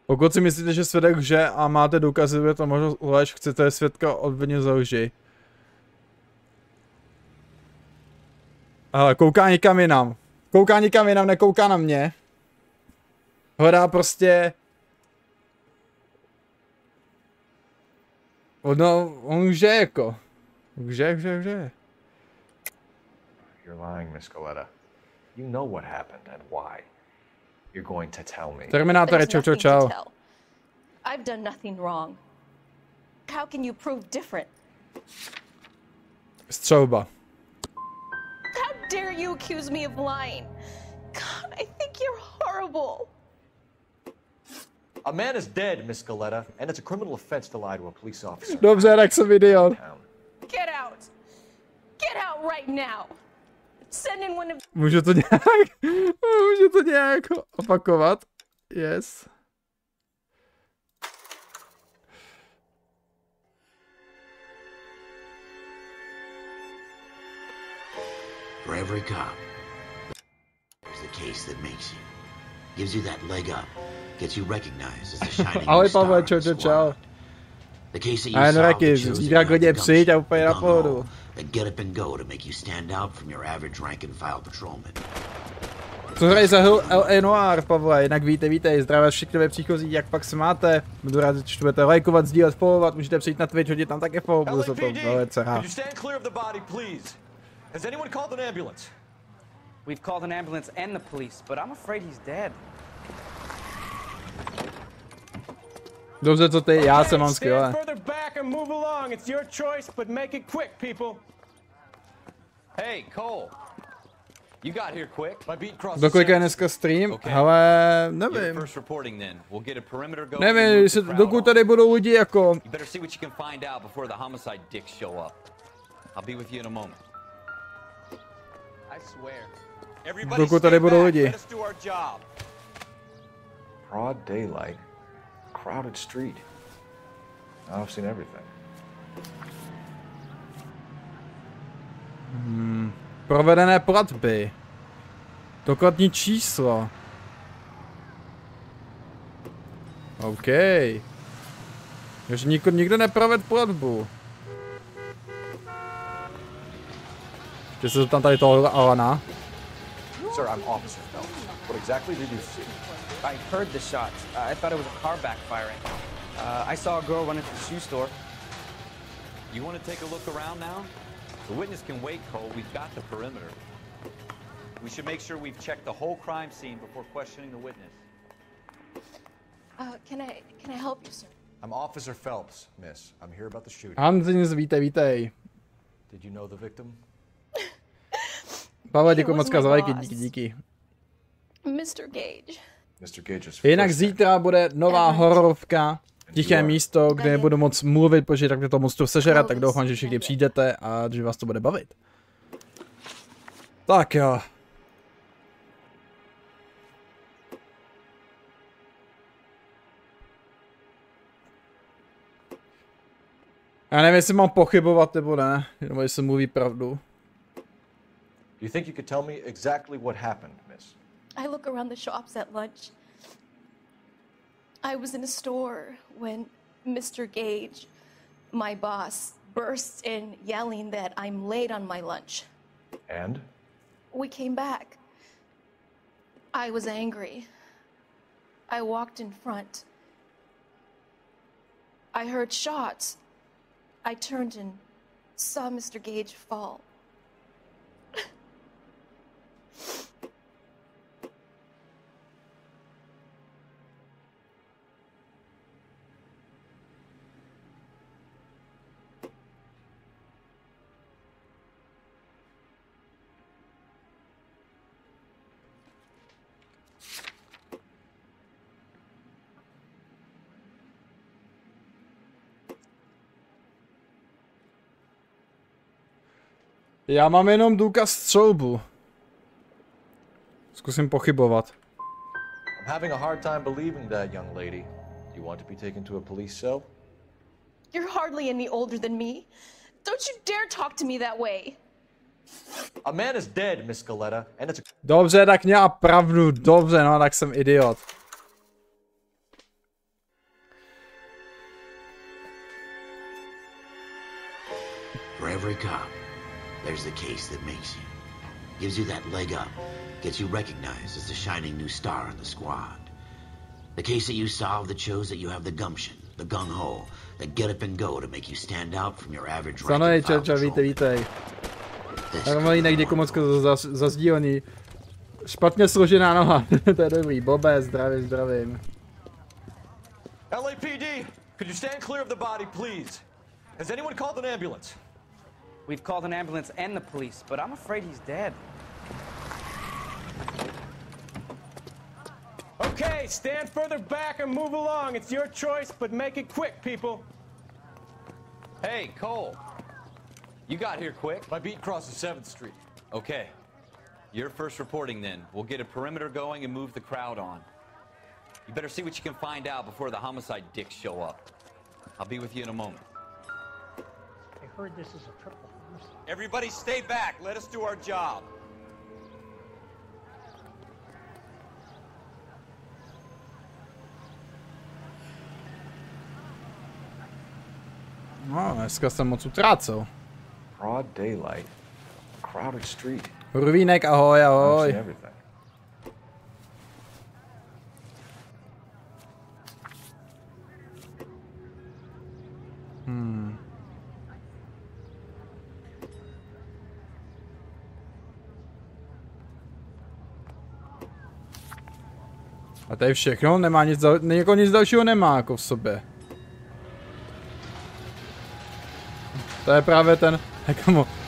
Speaker 1: Pokud si myslíte, že svědek lže a máte důkazy, že to možnost ulež, chcete svědka obvinit za lži. Ale kouká někam jinam. Kouká někam jinam, nekouká na mě. Hledá prostě... On lže jako. Lže.
Speaker 5: You're lying, Miss Coletta. You know what happened and why. You're going to tell me.
Speaker 1: Terminátor, čau.
Speaker 14: I've done nothing wrong. How can you prove different?
Speaker 1: Střelba.
Speaker 14: How dare you accuse me of lying? God, I think you're horrible.
Speaker 8: A man is dead, Miss Coletta, and it's a criminal offense to lie to a police officer.
Speaker 1: Dobře, tak jsem idiot.
Speaker 14: Get out. Get out right now. Send in one of...
Speaker 1: Můžu to nějak opakovat? Yes.
Speaker 2: For every cop, there's the case that makes you. Gives you that leg up. Gets you recognized as the shining
Speaker 1: Ahoj
Speaker 2: star
Speaker 1: Pavle,
Speaker 2: of the squad. The case that you
Speaker 1: A
Speaker 2: solved
Speaker 1: taky,
Speaker 2: that shows
Speaker 1: zítra
Speaker 2: you
Speaker 1: klidně
Speaker 2: got the
Speaker 1: přijď a
Speaker 2: gumption,
Speaker 1: úplně na
Speaker 2: the gun roll,
Speaker 1: pohodu.
Speaker 2: that get up and go to make you stand out from your average rank and file patrolman.
Speaker 1: Co hrají za hru LA Noire, Pavle, jinak vítej, zdravě všichni příchozí, jak pak se máte? Budu rád, že budete lajkovat, sdílet, followovat, můžete přijít na Twitch, hodit tam také follow, budu se to velice rád.
Speaker 11: We've called an ambulance and the police, but I'm afraid he's dead.
Speaker 1: Dobře, co ty, já se mám skvěle.
Speaker 3: Hey, Cole. You got here quick.
Speaker 1: Do kolika je dneska stream? Hele, nevím. Nevím, dokud tady budou lidi jako...
Speaker 3: You better see what you can find out before the homicide dicks show up. I'll be with you in a moment. I swear.
Speaker 1: Dokud tady budou lidi.
Speaker 5: Broad daylight. Crowded street. Now I've seen everything.
Speaker 1: Provedené platby. Dokladní číslo. OK. Takže nikdo neproved platbu. Ještě se zeptám tady toho Alana.
Speaker 8: Sir, I'm Officer Phelps. What exactly did you see?
Speaker 11: I heard the shots. I thought it was a car backfiring. I saw a girl run into the shoe store.
Speaker 3: You want to take a look around now? The witness can wait, Cole. We've got the perimeter. We should make sure we've checked the whole crime scene before questioning the witness.
Speaker 14: Can I help you, sir?
Speaker 8: I'm Officer Phelps, miss. I'm here about the shooting.
Speaker 1: Hanzins, vítej.
Speaker 8: Did you know the victim?
Speaker 1: Pavle, děkuji moc za lajky, díky.
Speaker 14: Mr. Gage.
Speaker 5: Mr. Gage's
Speaker 1: Jinak zítra bude nová hororovka, Tiché místo, kde nebudu moc mluvit, protože tak mě to moc to sežere, tak doufám, že všichni přijdete a že vás to bude bavit. Tak jo. Já nevím, jestli mám pochybovat nebo ne, nebo jestli mluví pravdu.
Speaker 8: You think you could tell me exactly what happened, miss?
Speaker 14: I look around the shops at lunch. I was in a store when Mr. Gage, my boss, bursts in yelling that I'm late on my lunch.
Speaker 8: And?
Speaker 14: We came back. I was angry. I walked in front. I heard shots. I turned and saw Mr. Gage fall.
Speaker 1: Já mám jenom důkaz střelbu. Zkusím pochybovat.
Speaker 5: I'm having a hard time believing that, young lady. You want to be taken to a police cell?
Speaker 14: You're hardly any older than me. Don't you dare talk to me that way.
Speaker 5: A man is dead, Miss Scaletta, and it's a...
Speaker 1: Dobře, tak měla pravdu, dobře, no, tak jsem idiot.
Speaker 2: For every cop, there's the case that makes you. Gives you that leg up, gets you recognized as the shining new star in the squad. The case that you solve that shows that you have the gumption, the gung-ho, the get up and go to make you stand out from your average rank and file
Speaker 1: vítej. Jinak děkuji moc za sdílení. Špatně složená noha, to je dobrý. Bobe, zdravím.
Speaker 6: LAPD, could you stand clear of the body, please? Has anyone called an ambulance?
Speaker 11: We've called an ambulance and the police, but I'm afraid he's dead.
Speaker 13: Okay, stand further back and move along. It's your choice, but make it quick, people.
Speaker 3: Hey, Cole. You got here quick.
Speaker 6: My beat crosses 7th Street.
Speaker 3: Okay. You're first reporting then. We'll get a perimeter going and move the crowd on. You better see what you can find out before the homicide dicks show up. I'll be with you in a moment.
Speaker 15: I heard this is a triple homicide.
Speaker 3: Everybody stay back. Let us do our job.
Speaker 1: No, dneska jsem moc utrácel.
Speaker 5: Broad daylight, crowded street.
Speaker 1: Ruvínek, ahoj, ahoj. A to je všechno? Nemá nic, nic dalšího nemá jako v sobě. To je právě ten,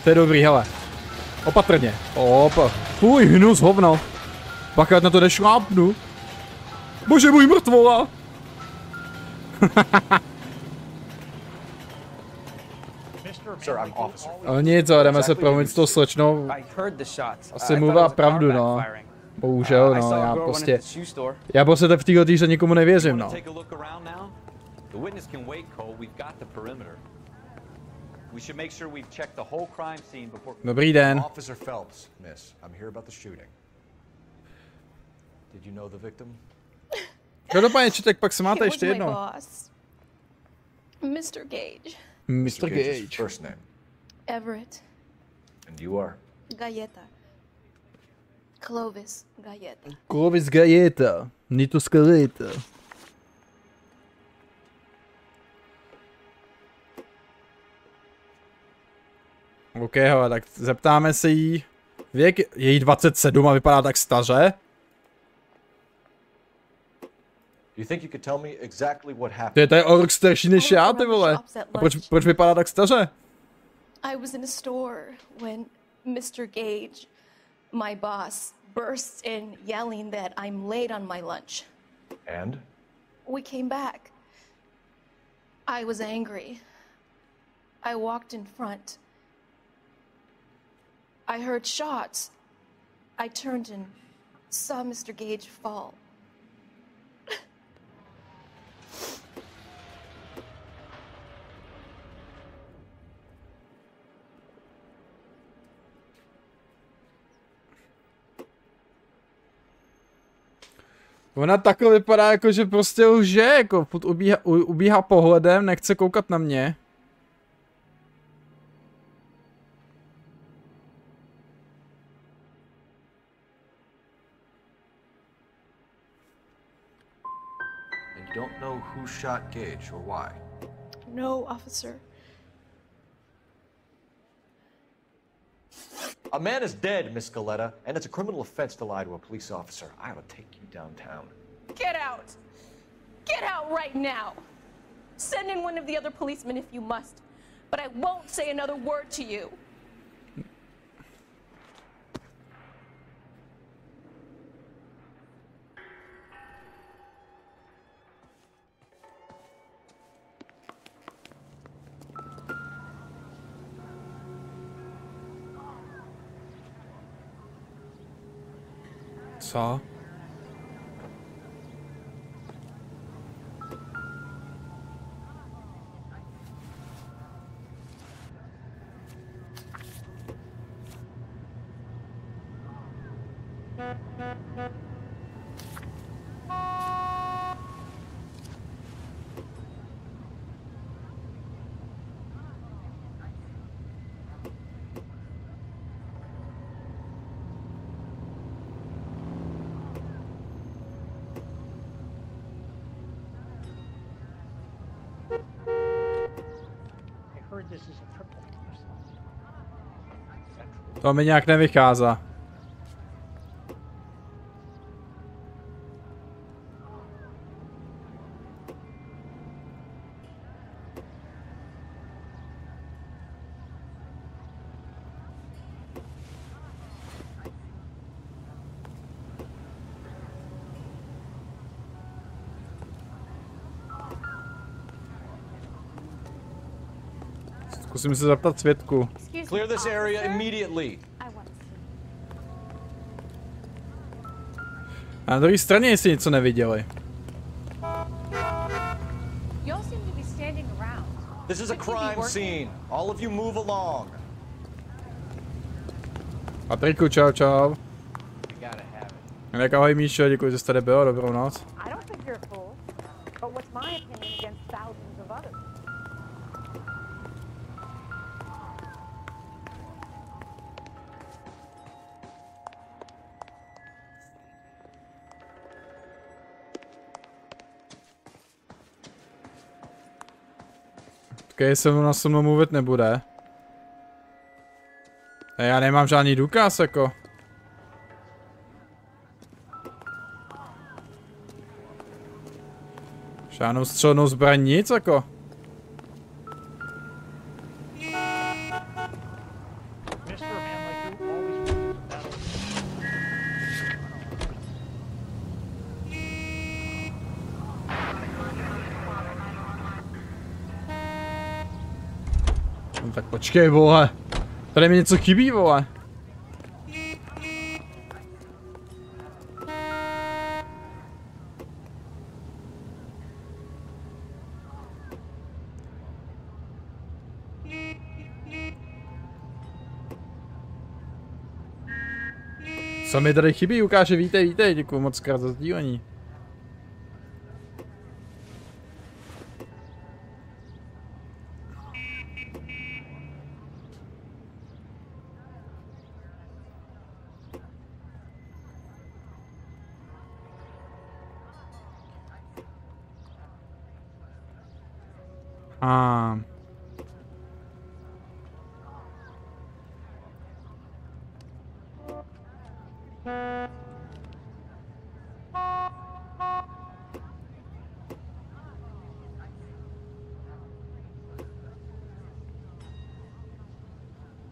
Speaker 1: to je dobrý, hele. Opatrně. Opa. Fuj, hnus, hovno. Pak na to nešlápnu. Bože můj, mrtvola. Ale nic, jdeme se promluvit s tou slečnou. Asi mluvá pravdu, no. Bohužel, no, já prostě v téhle týře nikomu nevěřím, no. Dobrý den.
Speaker 5: Officer Phelps, miss. I'm here about the shooting. Did you know the victim?
Speaker 1: Každopádně, Čitek, pak se máte ještě jednou.
Speaker 14: Mr. Gage.
Speaker 1: Mr. Gage.
Speaker 5: First name.
Speaker 14: Everett.
Speaker 5: And you are?
Speaker 14: Galleta. Clovis Galleta.
Speaker 1: Clovis Galleta. Nito Scaletta. OK, hele, tak zeptáme se jí. Věk je jí 27 a vypadá tak staře. To je o rok starší než já, ty vole. A proč vypadá tak staře?
Speaker 14: I was in a store when Mr. Gage, my boss, bursts in yelling that I'm late on my lunch.
Speaker 5: And?
Speaker 14: We came back. I was angry. I walked in front. I heard shots. I turned and saw Mr. Gage fall.
Speaker 1: Ona takhle vypadá jako, že prostě lže, jako ubíhá pohledem, nechce koukat na mě.
Speaker 5: And you don't know who shot Gage or why?
Speaker 14: No, officer.
Speaker 5: A man is dead, Miss Scaletta, and it's a criminal offense to lie to a police officer. I ought to take you downtown.
Speaker 14: Get out! Get out right now! Send in one of the other policemen if you must, but I won't say another word to you.
Speaker 1: Co? To mi nějak nevychází. Zkusím se zeptat svědku.
Speaker 6: Clear this area immediately.
Speaker 1: A na druhé straně, jestli něco neviděli.
Speaker 6: This is a crime scene. All of you move along.
Speaker 1: Patriku, čau, čau. Tak ahoj Míšo, děkuji, že jste tady byl, dobrou noc. Když se na se mnou mluvit nebude. A já nemám žádný důkaz, jako. Žádnou střelnou zbraň, nic, jako. No tak počkej, vole. Tady mi něco chybí, vole. Co mi tady chybí, ukáže, vítej, děkuji moc krát za sdílení.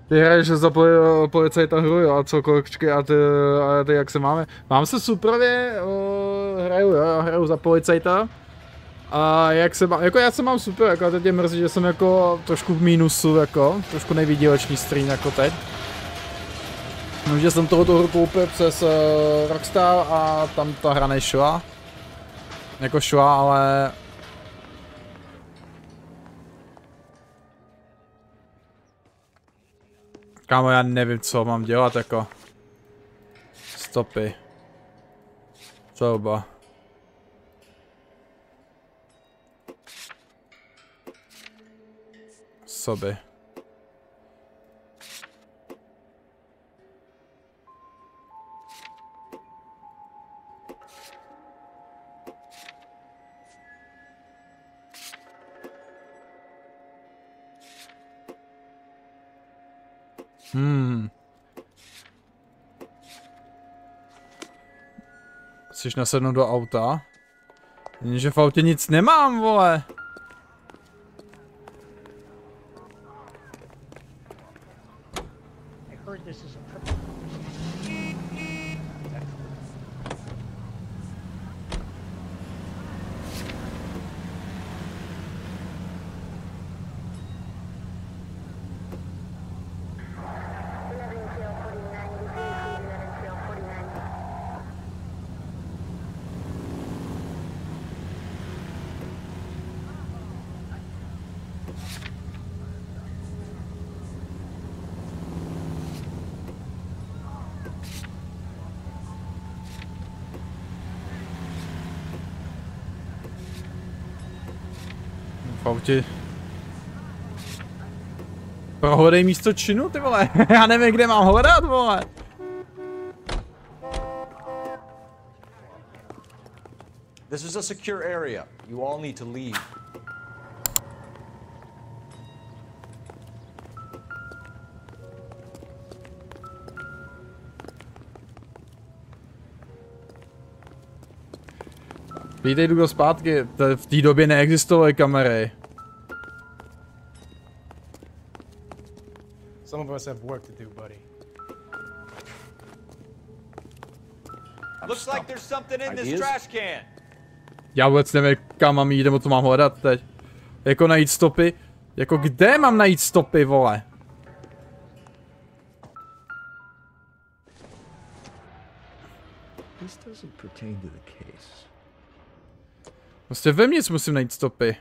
Speaker 1: Ty hraješ za policajta hru, jo, a co, kočky, a ty jak se máme? Mám se superově, hraju za policajta. A jak se mám, jako já se mám super, jako a teď mě mrzí, že jsem jako trošku v mínusu, jako, trošku nejvýdělečný stream jako teď. No, že jsem tohoto hru koupil přes Rockstar a tam ta hra nešla. Jako šla, ale... Kámo, já nevím, co mám dělat, jako. Stopy. Třeba. Soby. Chceš nasednout do auta? Jenže v autě nic nemám, vole. V autě. Prohledej místo činu, ty vole. Já nevím, kde mám hledat, vole.
Speaker 6: This is a secure area. You all need to leave.
Speaker 1: Vítej, jdu zpátky. V té době neexistovaly kamery.
Speaker 13: Some of us have work to do, buddy.
Speaker 3: Looks like there's something in this trash can.
Speaker 1: Já vůbec nevím, kam mám jít, nebo co mám hledat teď. Jako najít stopy. Jako kde mám najít stopy, vole?
Speaker 5: This doesn't pertain to the case.
Speaker 1: Prostě vevnitř musím najít stopy.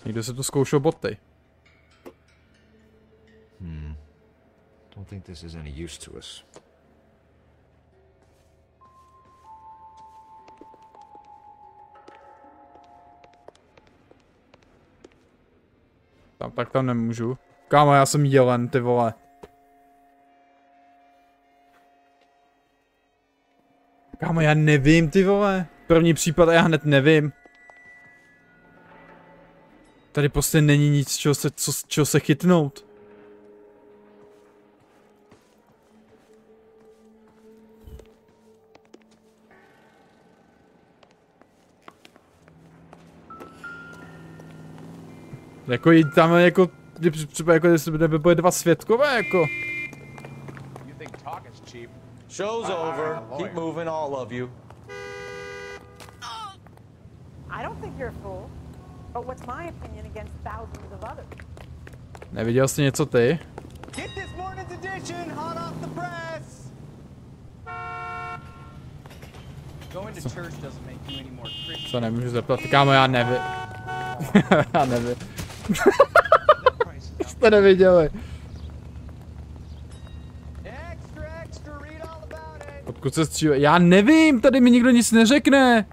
Speaker 1: Někdo se tu zkoušel boty.
Speaker 5: Don't think this is any use to us.
Speaker 1: Tak tam nemůžu. Kámo, já jsem jelen, ty vole. Kámo, já nevím, ty vole. První případ a já hned nevím. Tady prostě není nic, čeho se chytnout. Jako jít tam jako, třeba jako jestli nebyly dva svědkové, jako.
Speaker 6: Show's over. Keep moving, all of you.
Speaker 16: I don't think you're a fool. But what's my opinion against thousands of others?
Speaker 1: Neviděl jsi něco ty?
Speaker 13: Get this morning's edition hot off the press. Going to church doesn't make you any more Christian.
Speaker 1: Co nemůžu zeptat? Kámo, já nevím. Já nevím. Jste neviděli. Odkud se střílí? Já nevím, tady mi nikdo nic neřekne.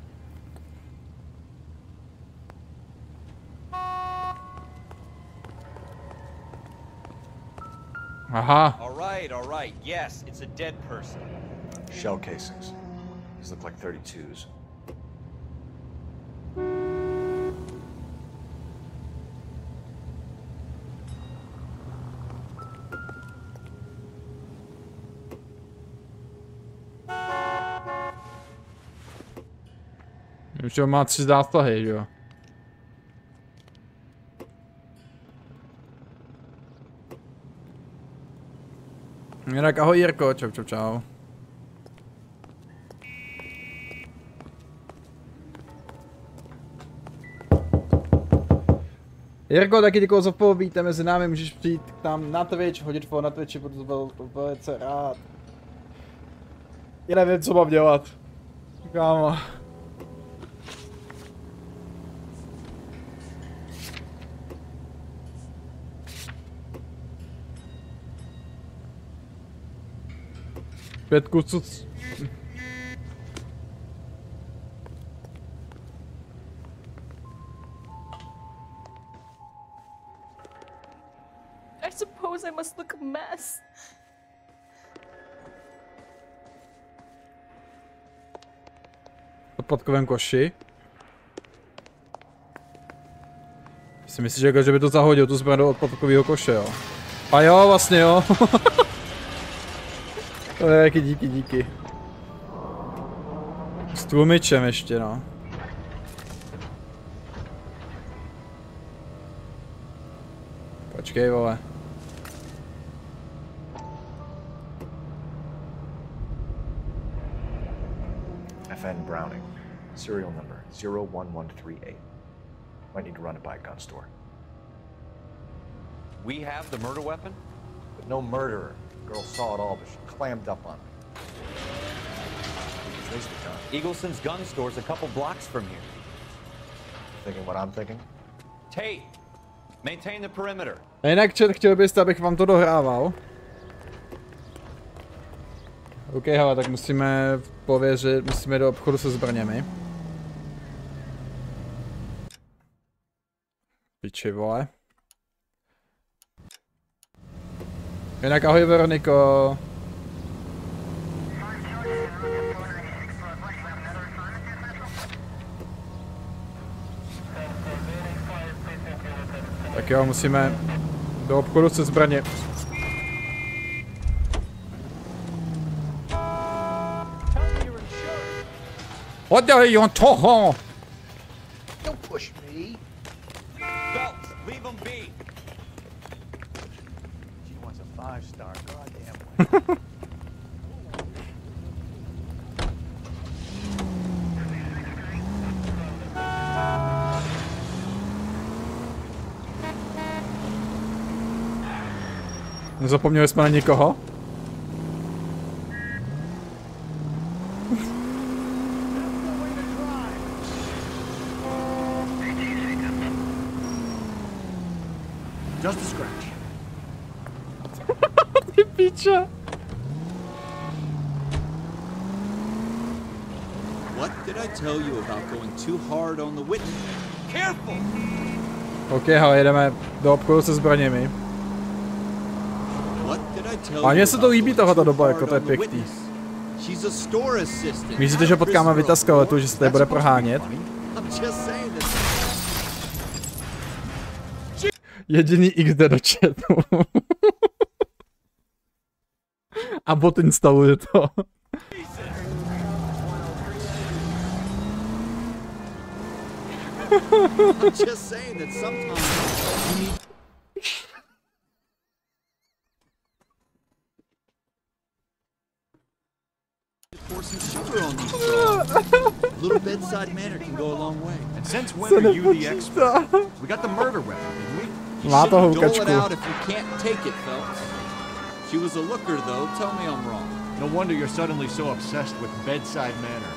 Speaker 1: Aha.
Speaker 3: All right. Yes, it's a dead person.
Speaker 5: Shell casings. These look like 32s.
Speaker 1: Už má 3 zásahy, že jo? Jinak ahoj Jirko, čau. Jirko, taky děkuji za follow, víte mezi námi, můžeš přijít tam na Twitch, hodit follow na Twitchi, budu velice rád. Já nevím, co mám dělat. Kámo. Pět kusů.
Speaker 14: I suppose I must look a mess.
Speaker 1: V odpadkovém koši. Si myslíš, že by to zahodil tu zbraň do odpadkového koše, jo? A jo, vlastně jo. Jaký díky. S tlumičem ještě, no. Počkej, vole.
Speaker 5: FN Browning. Serial number 01138. Might need to run it by a gun store.
Speaker 3: We have the murder weapon?
Speaker 5: But no murderer. The girl saw it all, but she clammed up on it. Trace the gun.
Speaker 3: Eagleson's gun store's a couple blocks from here.
Speaker 5: Thinking what I'm thinking?
Speaker 3: Tate, maintain the perimeter.
Speaker 1: A jinak chtěl byste, abych vám to dohrával? OK, hele, tak musíme pověřit, musíme do obchodu se zbraněmi. Piči, vole. Jinak ahoj Veroniko. Tak jo, musíme do obchodu se zbraně. What the hell you want to?
Speaker 9: Don't push me.
Speaker 3: Phelps, leave him be.
Speaker 4: She wants a 5-star. Goddamn way.
Speaker 1: Nezapomněli jsme na nikoho?
Speaker 8: Just a scratch.
Speaker 1: Ty piče.
Speaker 17: What did I tell you about going too hard on the witness? Careful!
Speaker 1: OK, hele, jedeme do obchodu se zbraněmi. A mně se to líbí tohoto doba, jako to je pěkný. Myslíte, že potkáme Vita Skeletu, že se tady bude prohánět? Jediný XD do chatu. A bot instaluje to.
Speaker 17: Pour some sugar on these frogs. A little bedside manner can go a long way.
Speaker 8: And since when are you the expert? We got the murder weapon, didn't we?
Speaker 17: You shouldn't dole it out if you can't take it, Phelps. She was a looker, though. Tell me I'm wrong.
Speaker 8: No wonder you're suddenly so obsessed with bedside manner.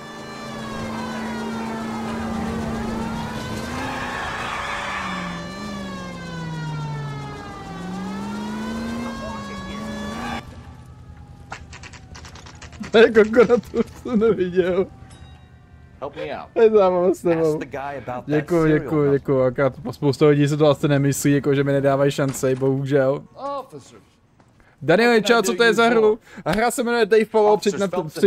Speaker 1: Jako to jsem neviděl.
Speaker 5: Help me out.
Speaker 1: Zábava s tebou. Děkuji. Akorát spousta lidí se to asi nemyslí, jako že mi nedávají šance, bohužel. Daniel, čau, co to je za hru? A hra se jmenuje Dave Follow, přijď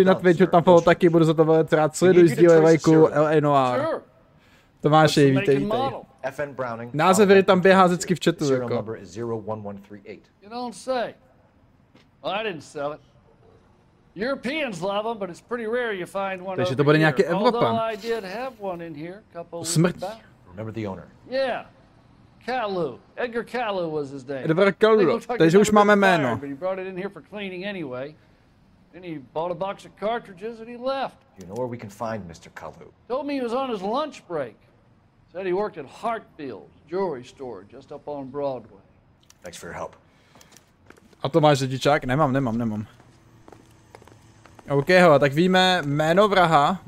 Speaker 1: na Twitchu, tam follow taky, budu za to velice rád. Sleduj, sdílej, lajku, LA Noire. Tomáši, vítej. Název hry tam běhá vždycky v chatu, jako.
Speaker 18: You don't say. Well, I didn't sell it. Europeans love them, but it's pretty rare you find one
Speaker 1: Takže to bude nějaký Evropan.
Speaker 18: Although I did have one in here a couple weeks
Speaker 1: Smrt.
Speaker 18: back.
Speaker 5: Remember the owner?
Speaker 18: Yeah. Kalu. Edgar Kalu was his name.
Speaker 1: Edgar Kalu. Takže už máme jméno.
Speaker 18: But he brought it in here for cleaning anyway. Then he bought a box of cartridges and he left.
Speaker 5: You know where we can find Mr. Kalu?
Speaker 18: Told me he was on his lunch break. Said he worked at Hartfield's jewelry store just up on Broadway.
Speaker 5: Thanks for your help.
Speaker 1: A to máš řidičák? Nemám. OK, hele, tak víme jméno vraha.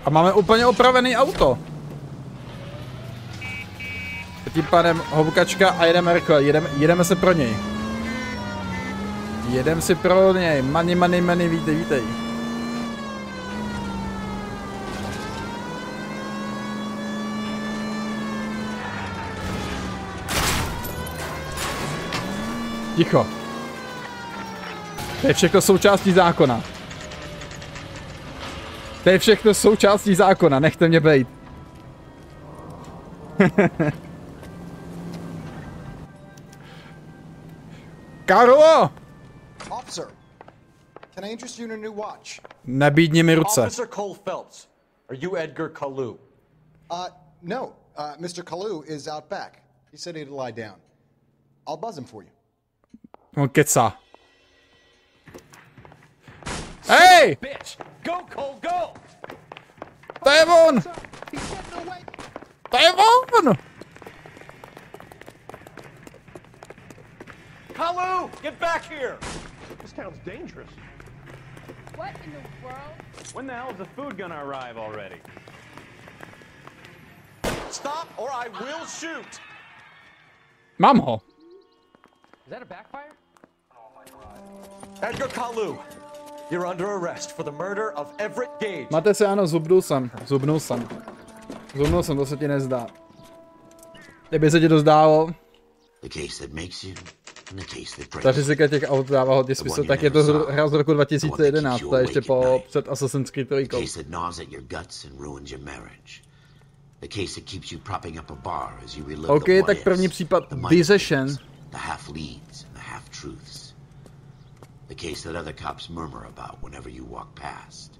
Speaker 1: A máme úplně opravený auto. Tím pádem houkačka a jedeme rychle, jedeme se pro něj. Jedeme si pro něj, money, vítej. Ticho. To je všechno součástí zákona. To je všechno součástí zákona, nechte mě bejt. Karlo!
Speaker 19: Officer, can I interest you in a new watch?
Speaker 1: Nabídni mi ruce.
Speaker 5: Officer Cole Phelps, are you Edgar Kalu?
Speaker 19: No. Mr. Kalu is out back. He said he'd lie down. I'll buzz him for you.
Speaker 1: On kecá. Hej!
Speaker 4: Bitch! Go, Cole, go!
Speaker 1: To je on! To je on!
Speaker 4: Kalu, get back here! This town's dangerous.
Speaker 16: What in the world?
Speaker 4: When the hell is the food gonna arrive already? Stop or I will shoot!
Speaker 1: Mám ho.
Speaker 11: Is that a backfire?
Speaker 6: Edgar Kalu, you're under arrest for the murder of Everett Gage.
Speaker 1: Máte se, ano, zubnul jsem, to se ti nezdá. Kdyby se ti to zdálo, ta fyzika těch aut dává hodně smysl, tak je to hra z roku 2011, to je ještě před Assassin's Creed 3. OK, tak první případ vyřešen.
Speaker 2: The case that other cops murmur about whenever you walk past.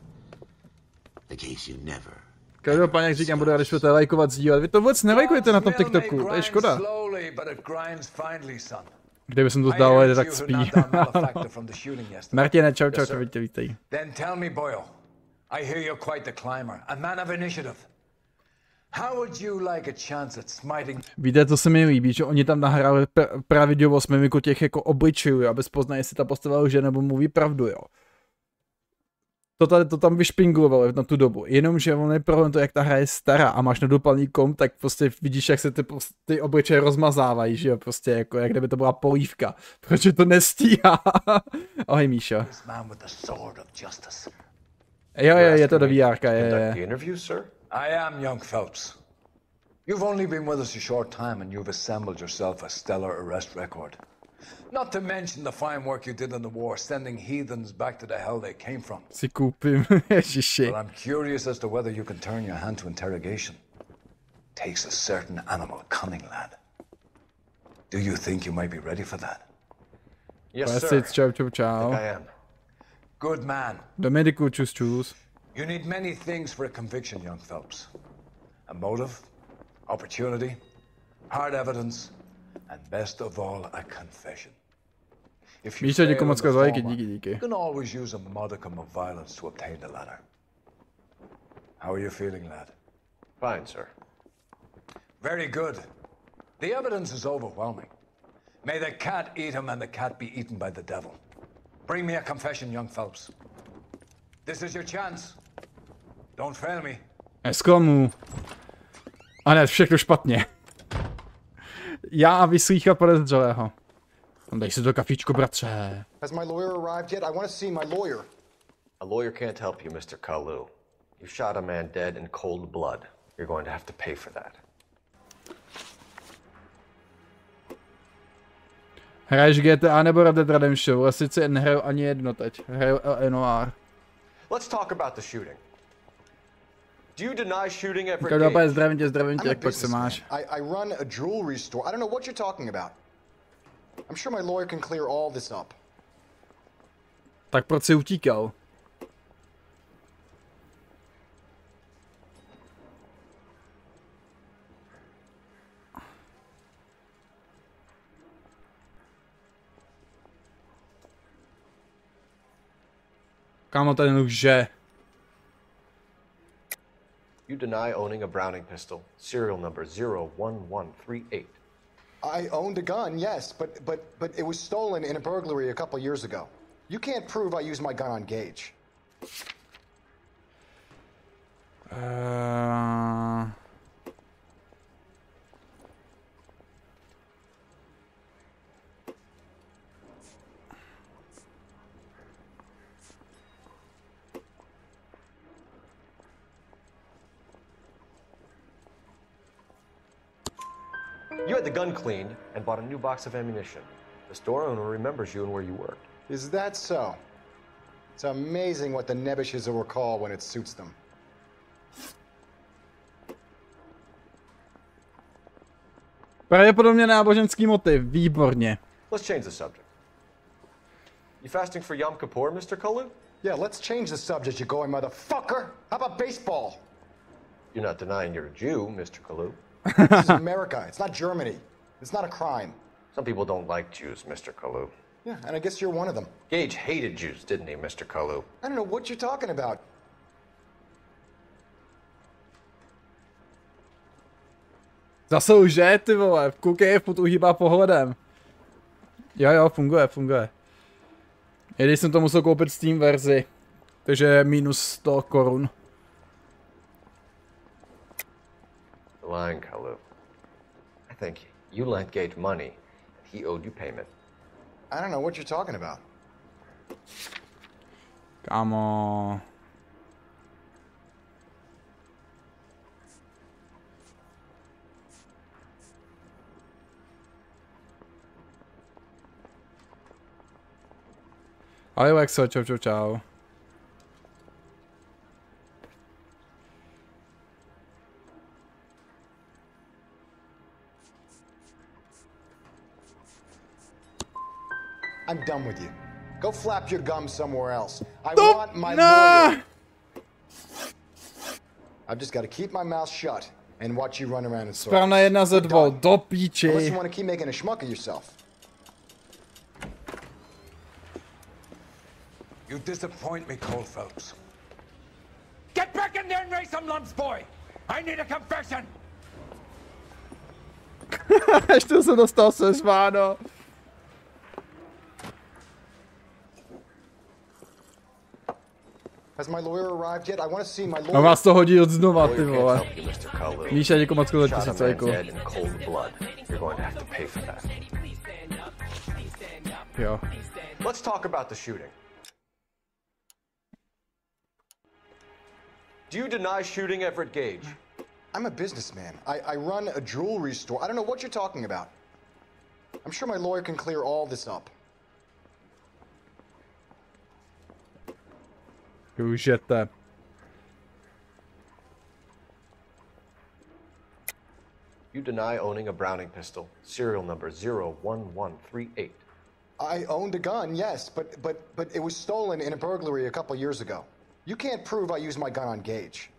Speaker 2: The case you never.
Speaker 1: Každopádně, jak říkám, budu rád, když budete lajkovat, sdílet. Vy to vůbec nelajkujete na tom TikToku, to je škoda. Kdyby jsem to zdál, tak spí. Martine, čau, vítej.
Speaker 12: Then tell me, Boyle. I hear you're quite the climber, a man of initiative. How would you like a chance at smiting?
Speaker 1: Víte, co se mi líbí, že oni tam nahráli pravidělost mimiku těch jako obličejů, aby poznali, jestli ta postava lže nebo mluví pravdu, jo. To tam vyšpingulovali na tu dobu, jenomže on je problém to, jak ta hra je stará a máš nedopadný kom, tak prostě vidíš, jak se ty obličeje rozmazávají, že jo, prostě jako, jak kdyby to byla polívka, protože to nestíhá. Ahoj, Míšo. Jo, je to do VRka, je.
Speaker 12: I am young Phelps. You've only been with us a short time and you've assembled yourself a stellar arrest record. Not to mention the fine work you did in the war, sending heathens back to the hell they came from.
Speaker 1: Si koupím, ježiši.
Speaker 12: But I'm curious as to whether you can turn your hand to interrogation. Takes a certain animal cunning, lad. Do you think you might be ready for that?
Speaker 1: Yes, sir. Čau.
Speaker 12: I think I am. Good man.
Speaker 1: Dominiku, čus.
Speaker 12: You need many things for a conviction, young Phelps. A motive, opportunity, hard evidence, and best of all, a confession. If you fail in the former, you can always use a modicum of violence to obtain the latter. How are you feeling, lad?
Speaker 5: Fine, sir.
Speaker 12: Very good. The evidence is overwhelming. May the cat eat him and the cat be eaten by the devil. Bring me a confession, young Phelps. This is your chance. Don't fail me.
Speaker 1: Nesklamu. A ne, všechno špatně. Já a vyslýchat podezřelého. Dej si to kafičko, bratře.
Speaker 19: Has my lawyer arrived yet? I want to see my lawyer.
Speaker 5: A lawyer can't help you, Mr. Kalu. You shot a man dead in cold blood. You're going to have to pay for that.
Speaker 1: Hraješ GTA nebo Red Dead Redemption? Ale sice nehraju ani jedno teď. Hraju Noire.
Speaker 5: Let's talk about the shooting. Do you deny shooting Everett Gage?
Speaker 1: Každopádně zdravím tě, jak pak se máš?
Speaker 19: I run a jewelry store. I don't know what you're talking about. I'm sure my lawyer can clear all this up.
Speaker 1: Tak proč jsi utíkal? Kámo, ten lže.
Speaker 5: You deny owning a Browning pistol, serial number 01138.
Speaker 19: I owned a gun, yes, but it was stolen in a burglary a couple years ago. You can't prove I used my gun on Gage.
Speaker 5: You had the gun cleaned and bought a new box of ammunition. The store owner remembers you and where you worked.
Speaker 19: Is that so? It's amazing what the nebbishes will recall when it suits them.
Speaker 1: Pravděpodobně náboženský motiv, výborně.
Speaker 5: Let's change the subject. You fasting for Yom Kippur, Mr. Kalu?
Speaker 19: Yeah, let's change the subject, you going motherfucker. How about baseball?
Speaker 5: You're not denying you're a Jew, Mr. Kalu.
Speaker 19: This is America. It's not Germany. It's not a crime.
Speaker 5: Some people don't like Jews, Mr. Kalu.
Speaker 19: Yeah, and I guess you're one of them.
Speaker 5: Gage hated Jews, didn't he, Mr. Kalu?
Speaker 19: I don't know what you're talking about.
Speaker 1: Zase už je, ty vole, koukej, furt uhýbá pohledem. Jo, funguje. I když jsem to musel koupit Steam verzi, takže je minus 100 korun.
Speaker 5: Lying, Kalu. I think you lent Gage money, and he owed you payment.
Speaker 19: I don't know what you're talking about.
Speaker 1: Kámo. Alexo, čau.
Speaker 19: I'm done with you. Go flap your gums somewhere else. I want my lawyer. I've just got to keep my mouth shut and watch you run around in circles.
Speaker 1: Správná jedna ze dvou, do píči.
Speaker 19: Unless you want to keep making a schmuck of yourself.
Speaker 12: You disappoint me, Cole Phelps.
Speaker 9: Get back in there and raise some lumps, boy! I need a confession!
Speaker 1: Ještě se dostal se zváno.
Speaker 19: Has my lawyer arrived yet? I want to see my lawyer.
Speaker 1: A vás to hodí od znova, ty vole. Míša, děkuji moc za 1000 lajků. Jo.
Speaker 5: Let's talk about the shooting. Do you deny shooting Everett Gage?
Speaker 19: I'm a businessman. I run a jewelry store. I don't know what you're talking about. I'm sure my lawyer can clear all this up.
Speaker 1: Využijete.
Speaker 5: You deny owning a Browning pistol, serial number 01138.
Speaker 19: I owned a gun, yes, but it was stolen in a burglary a couple years ago. You can't prove I used my gun on Gage.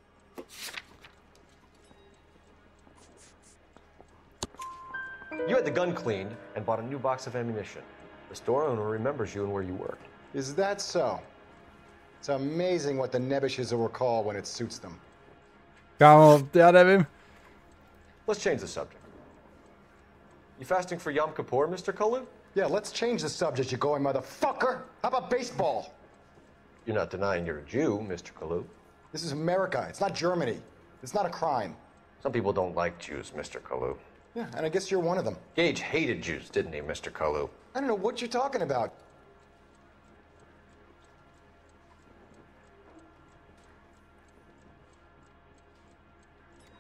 Speaker 5: You had the gun cleaned and bought a new box of ammunition. The store owner remembers you and where you worked.
Speaker 19: Is that so? It's amazing what the nebbishes will recall when it suits them.
Speaker 1: Kámo, já nevím.
Speaker 5: Let's change the subject. You fasting for Yom Kippur, Mr. Kalu?
Speaker 19: Yeah, let's change the subject, you going motherfucker. How about baseball?
Speaker 5: You're not denying you're a Jew, Mr. Kalu.
Speaker 19: This is America. It's not Germany. It's not a crime.
Speaker 5: Some people don't like Jews, Mr. Kalu.
Speaker 19: Yeah, and I guess you're one of them.
Speaker 5: Gage hated Jews, didn't he, Mr. Kalu?
Speaker 19: I don't know what you're talking about.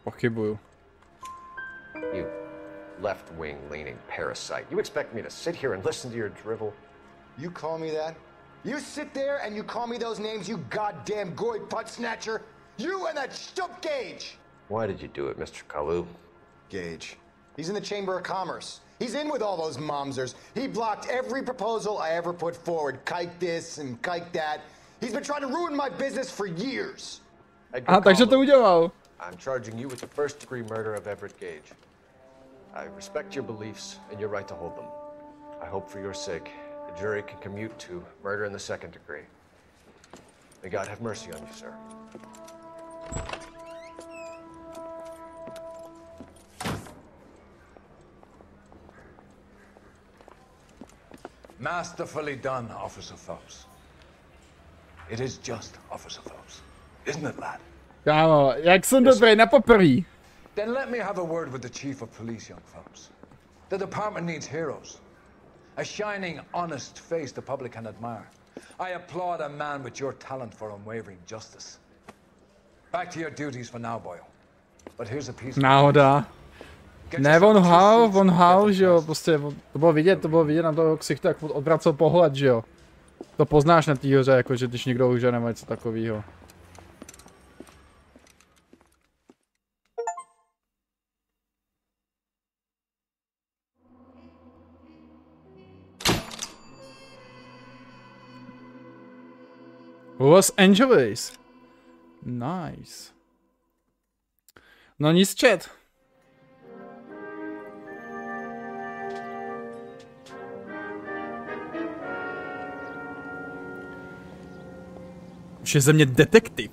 Speaker 1: Pochybuju.
Speaker 5: You left-wing leaning parasite. You expect me to sit here and listen to your drivel?
Speaker 19: You call me that? You sit there and you call me those names, you goddamn goy butt snatcher? You and that stup Gage!
Speaker 5: Why did you do it, Mr. Kalu?
Speaker 19: Gage. He's in the Chamber of Commerce. He's in with all those momsers. He blocked every proposal I ever put forward. Kike this and kike that. He's been trying to ruin my business for years.
Speaker 1: Takže to udělal.
Speaker 5: I'm charging you with the first-degree murder of Everett Gage. I respect your beliefs and your right to hold them. I hope for your sake the jury can commute to murder in the second degree. May God have mercy on you, sir.
Speaker 12: Masterfully done, Officer Phelps. It is just Officer Phelps, isn't it, lad?
Speaker 1: Kámo, jak jsem dobrý na poprví.
Speaker 12: Then let me have a word with the Chief of Police, young Phelps. The department needs heroes. A shining, honest face the public can admire. I applaud a man with your talent for unwavering justice. Back to your duties for now, Boyle. But here's a piece of
Speaker 1: Náhoda. Ne, on hál, že jo, prostě, to bylo vidět na toho ksichtu, jak odvracel pohled, že jo. To poznáš na té hoře, jakože když někdo už nebo něco takového. Los Angeles. Nice. No nic, chat. Už je ze mě detektiv.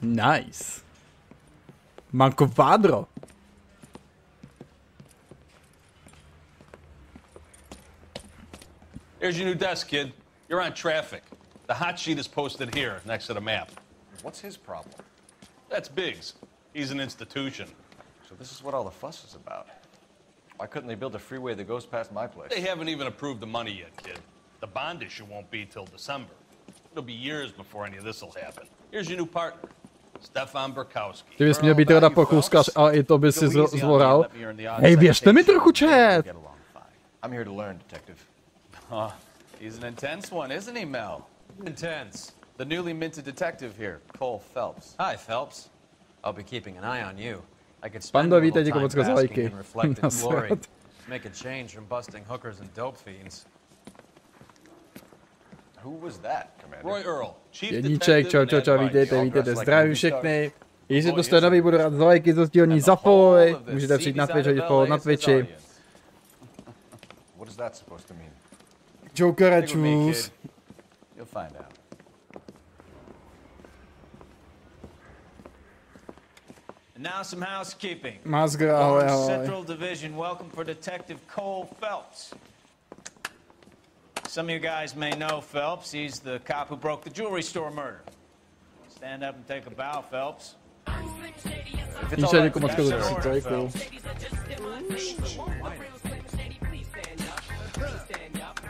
Speaker 1: Nice. Manco Padro.
Speaker 6: Here's your new desk, kid. You're on traffic. The hot sheet is posted here, next to the map.
Speaker 5: What's his problem?
Speaker 6: That's Biggs. He's an institution.
Speaker 5: So this is what all the fuss is about. Why couldn't they build a freeway that goes past my place?
Speaker 6: They haven't even approved the money yet, kid. The bond issue won't be till December. It'll be years before any of this will happen. Here's your new partner, Stefan Burkowski.
Speaker 1: Ty bys měl být teda pochůzkař, ale i to by si zvoral. Hej, věřte mi trochu, chat!
Speaker 5: I'm here to learn, detective.
Speaker 3: He's an intense one, isn't he, Mel? Intense. The newly minted detective here, Cole Phelps. Hi, Phelps. I'll be keeping an eye on you. I could spend a little time basking in reflected glory. Make a change from busting hookers and dope fiends.
Speaker 5: Who was that, Commander?
Speaker 6: Roy Earl, Chief
Speaker 1: Jedníček, čau, vítejte, zdravím všechny. Jestli to jste nový, budu rád za lajky, za sdílení, za follow. Můžete přijít na Twitch, hodit follow na Twitchi.
Speaker 5: What is that supposed to mean?
Speaker 1: Jokere, čus.
Speaker 3: You'll find out. And now some housekeeping.
Speaker 1: Mazgra, ahoj.
Speaker 3: Central Division, welcome for Detective Cole Phelps. Some of you guys may know Phelps. He's the cop who broke the jewelry store murder. Stand up and take a bow, Phelps.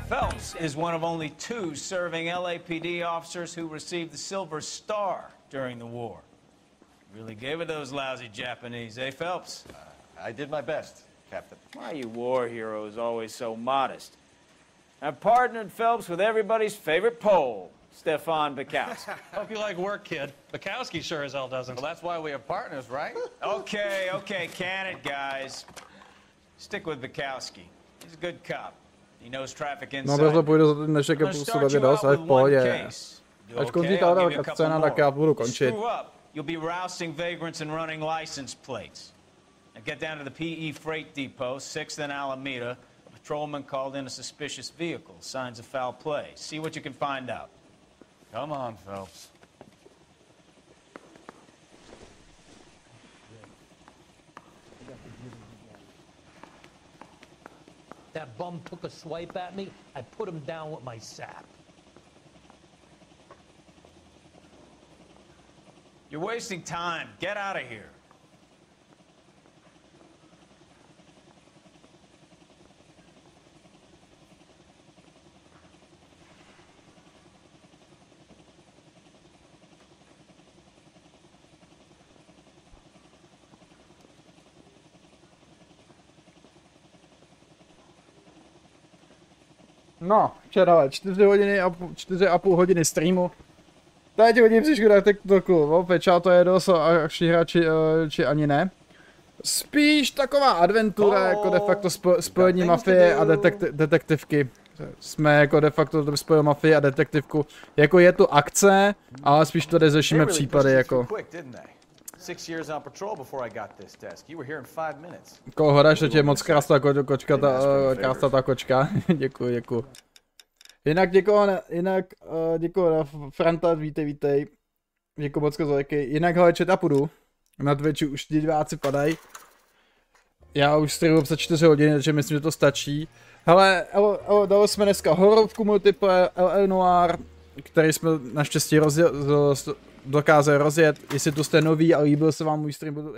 Speaker 3: Phelps is one of only 2 serving LAPD officers who received the Silver Star during the war. Really gave it those lousy Japanese, eh, Phelps?
Speaker 5: I did my best, Captain.
Speaker 3: Why are you war heroes always so modest? I've partnered Phelps with everybody's favorite Pole, Stefan Burkowski.
Speaker 6: Hope you like work, kid. Burkowski sure as hell doesn't.
Speaker 3: Well, that's why we have partners, right? Okay, can it, guys. Stick with Burkowski. He's a good cop. He knows traffic inside.
Speaker 1: No, proto půjdu za ten dnešek a půjdu sobie dost, ale v pohodě. Až končí ta scéna, tak já budu končit.
Speaker 3: You'll be rousting vagrants and running license plates. Now get down to the PE freight depot, 6th and Alameda. A patrolman called in a suspicious vehicle. Signs of foul play. See what you can find out.
Speaker 6: Come on, Phelps.
Speaker 15: That bum took a swipe at me, I put him down with my sap.
Speaker 3: You're wasting time. Get out of here.
Speaker 1: No, včera 4,5 hodiny streamu. Teď hodím si škoda TikToku, pečá to je dost, akční hráči či ani ne. Spíš taková adventura, jako de facto spojení mafie a detektivky. Jsme jako de facto spojili mafii a detektivku. Jako je tu akce, ale spíš tady řešíme případy jako.
Speaker 4: 6 years on patrol before I got this desk. You were here in 5 minutes.
Speaker 1: Hoda, že tě moc krásná kočka, krásná ta kočka. Děkuji. Jinak děkuji Franta, vítej. Děkuji moc za lajky. Jinak hele, chat, půjdu. Na Twitchi už ti diváci padají. Já už streamuji za 4 hodiny, takže myslím, že to stačí. Hele, dali jsme dneska hororovku multiplayer, Noire, který jsme naštěstí dokázali rozjet. Jestli tu jste nový a líbil se vám můj stream, budu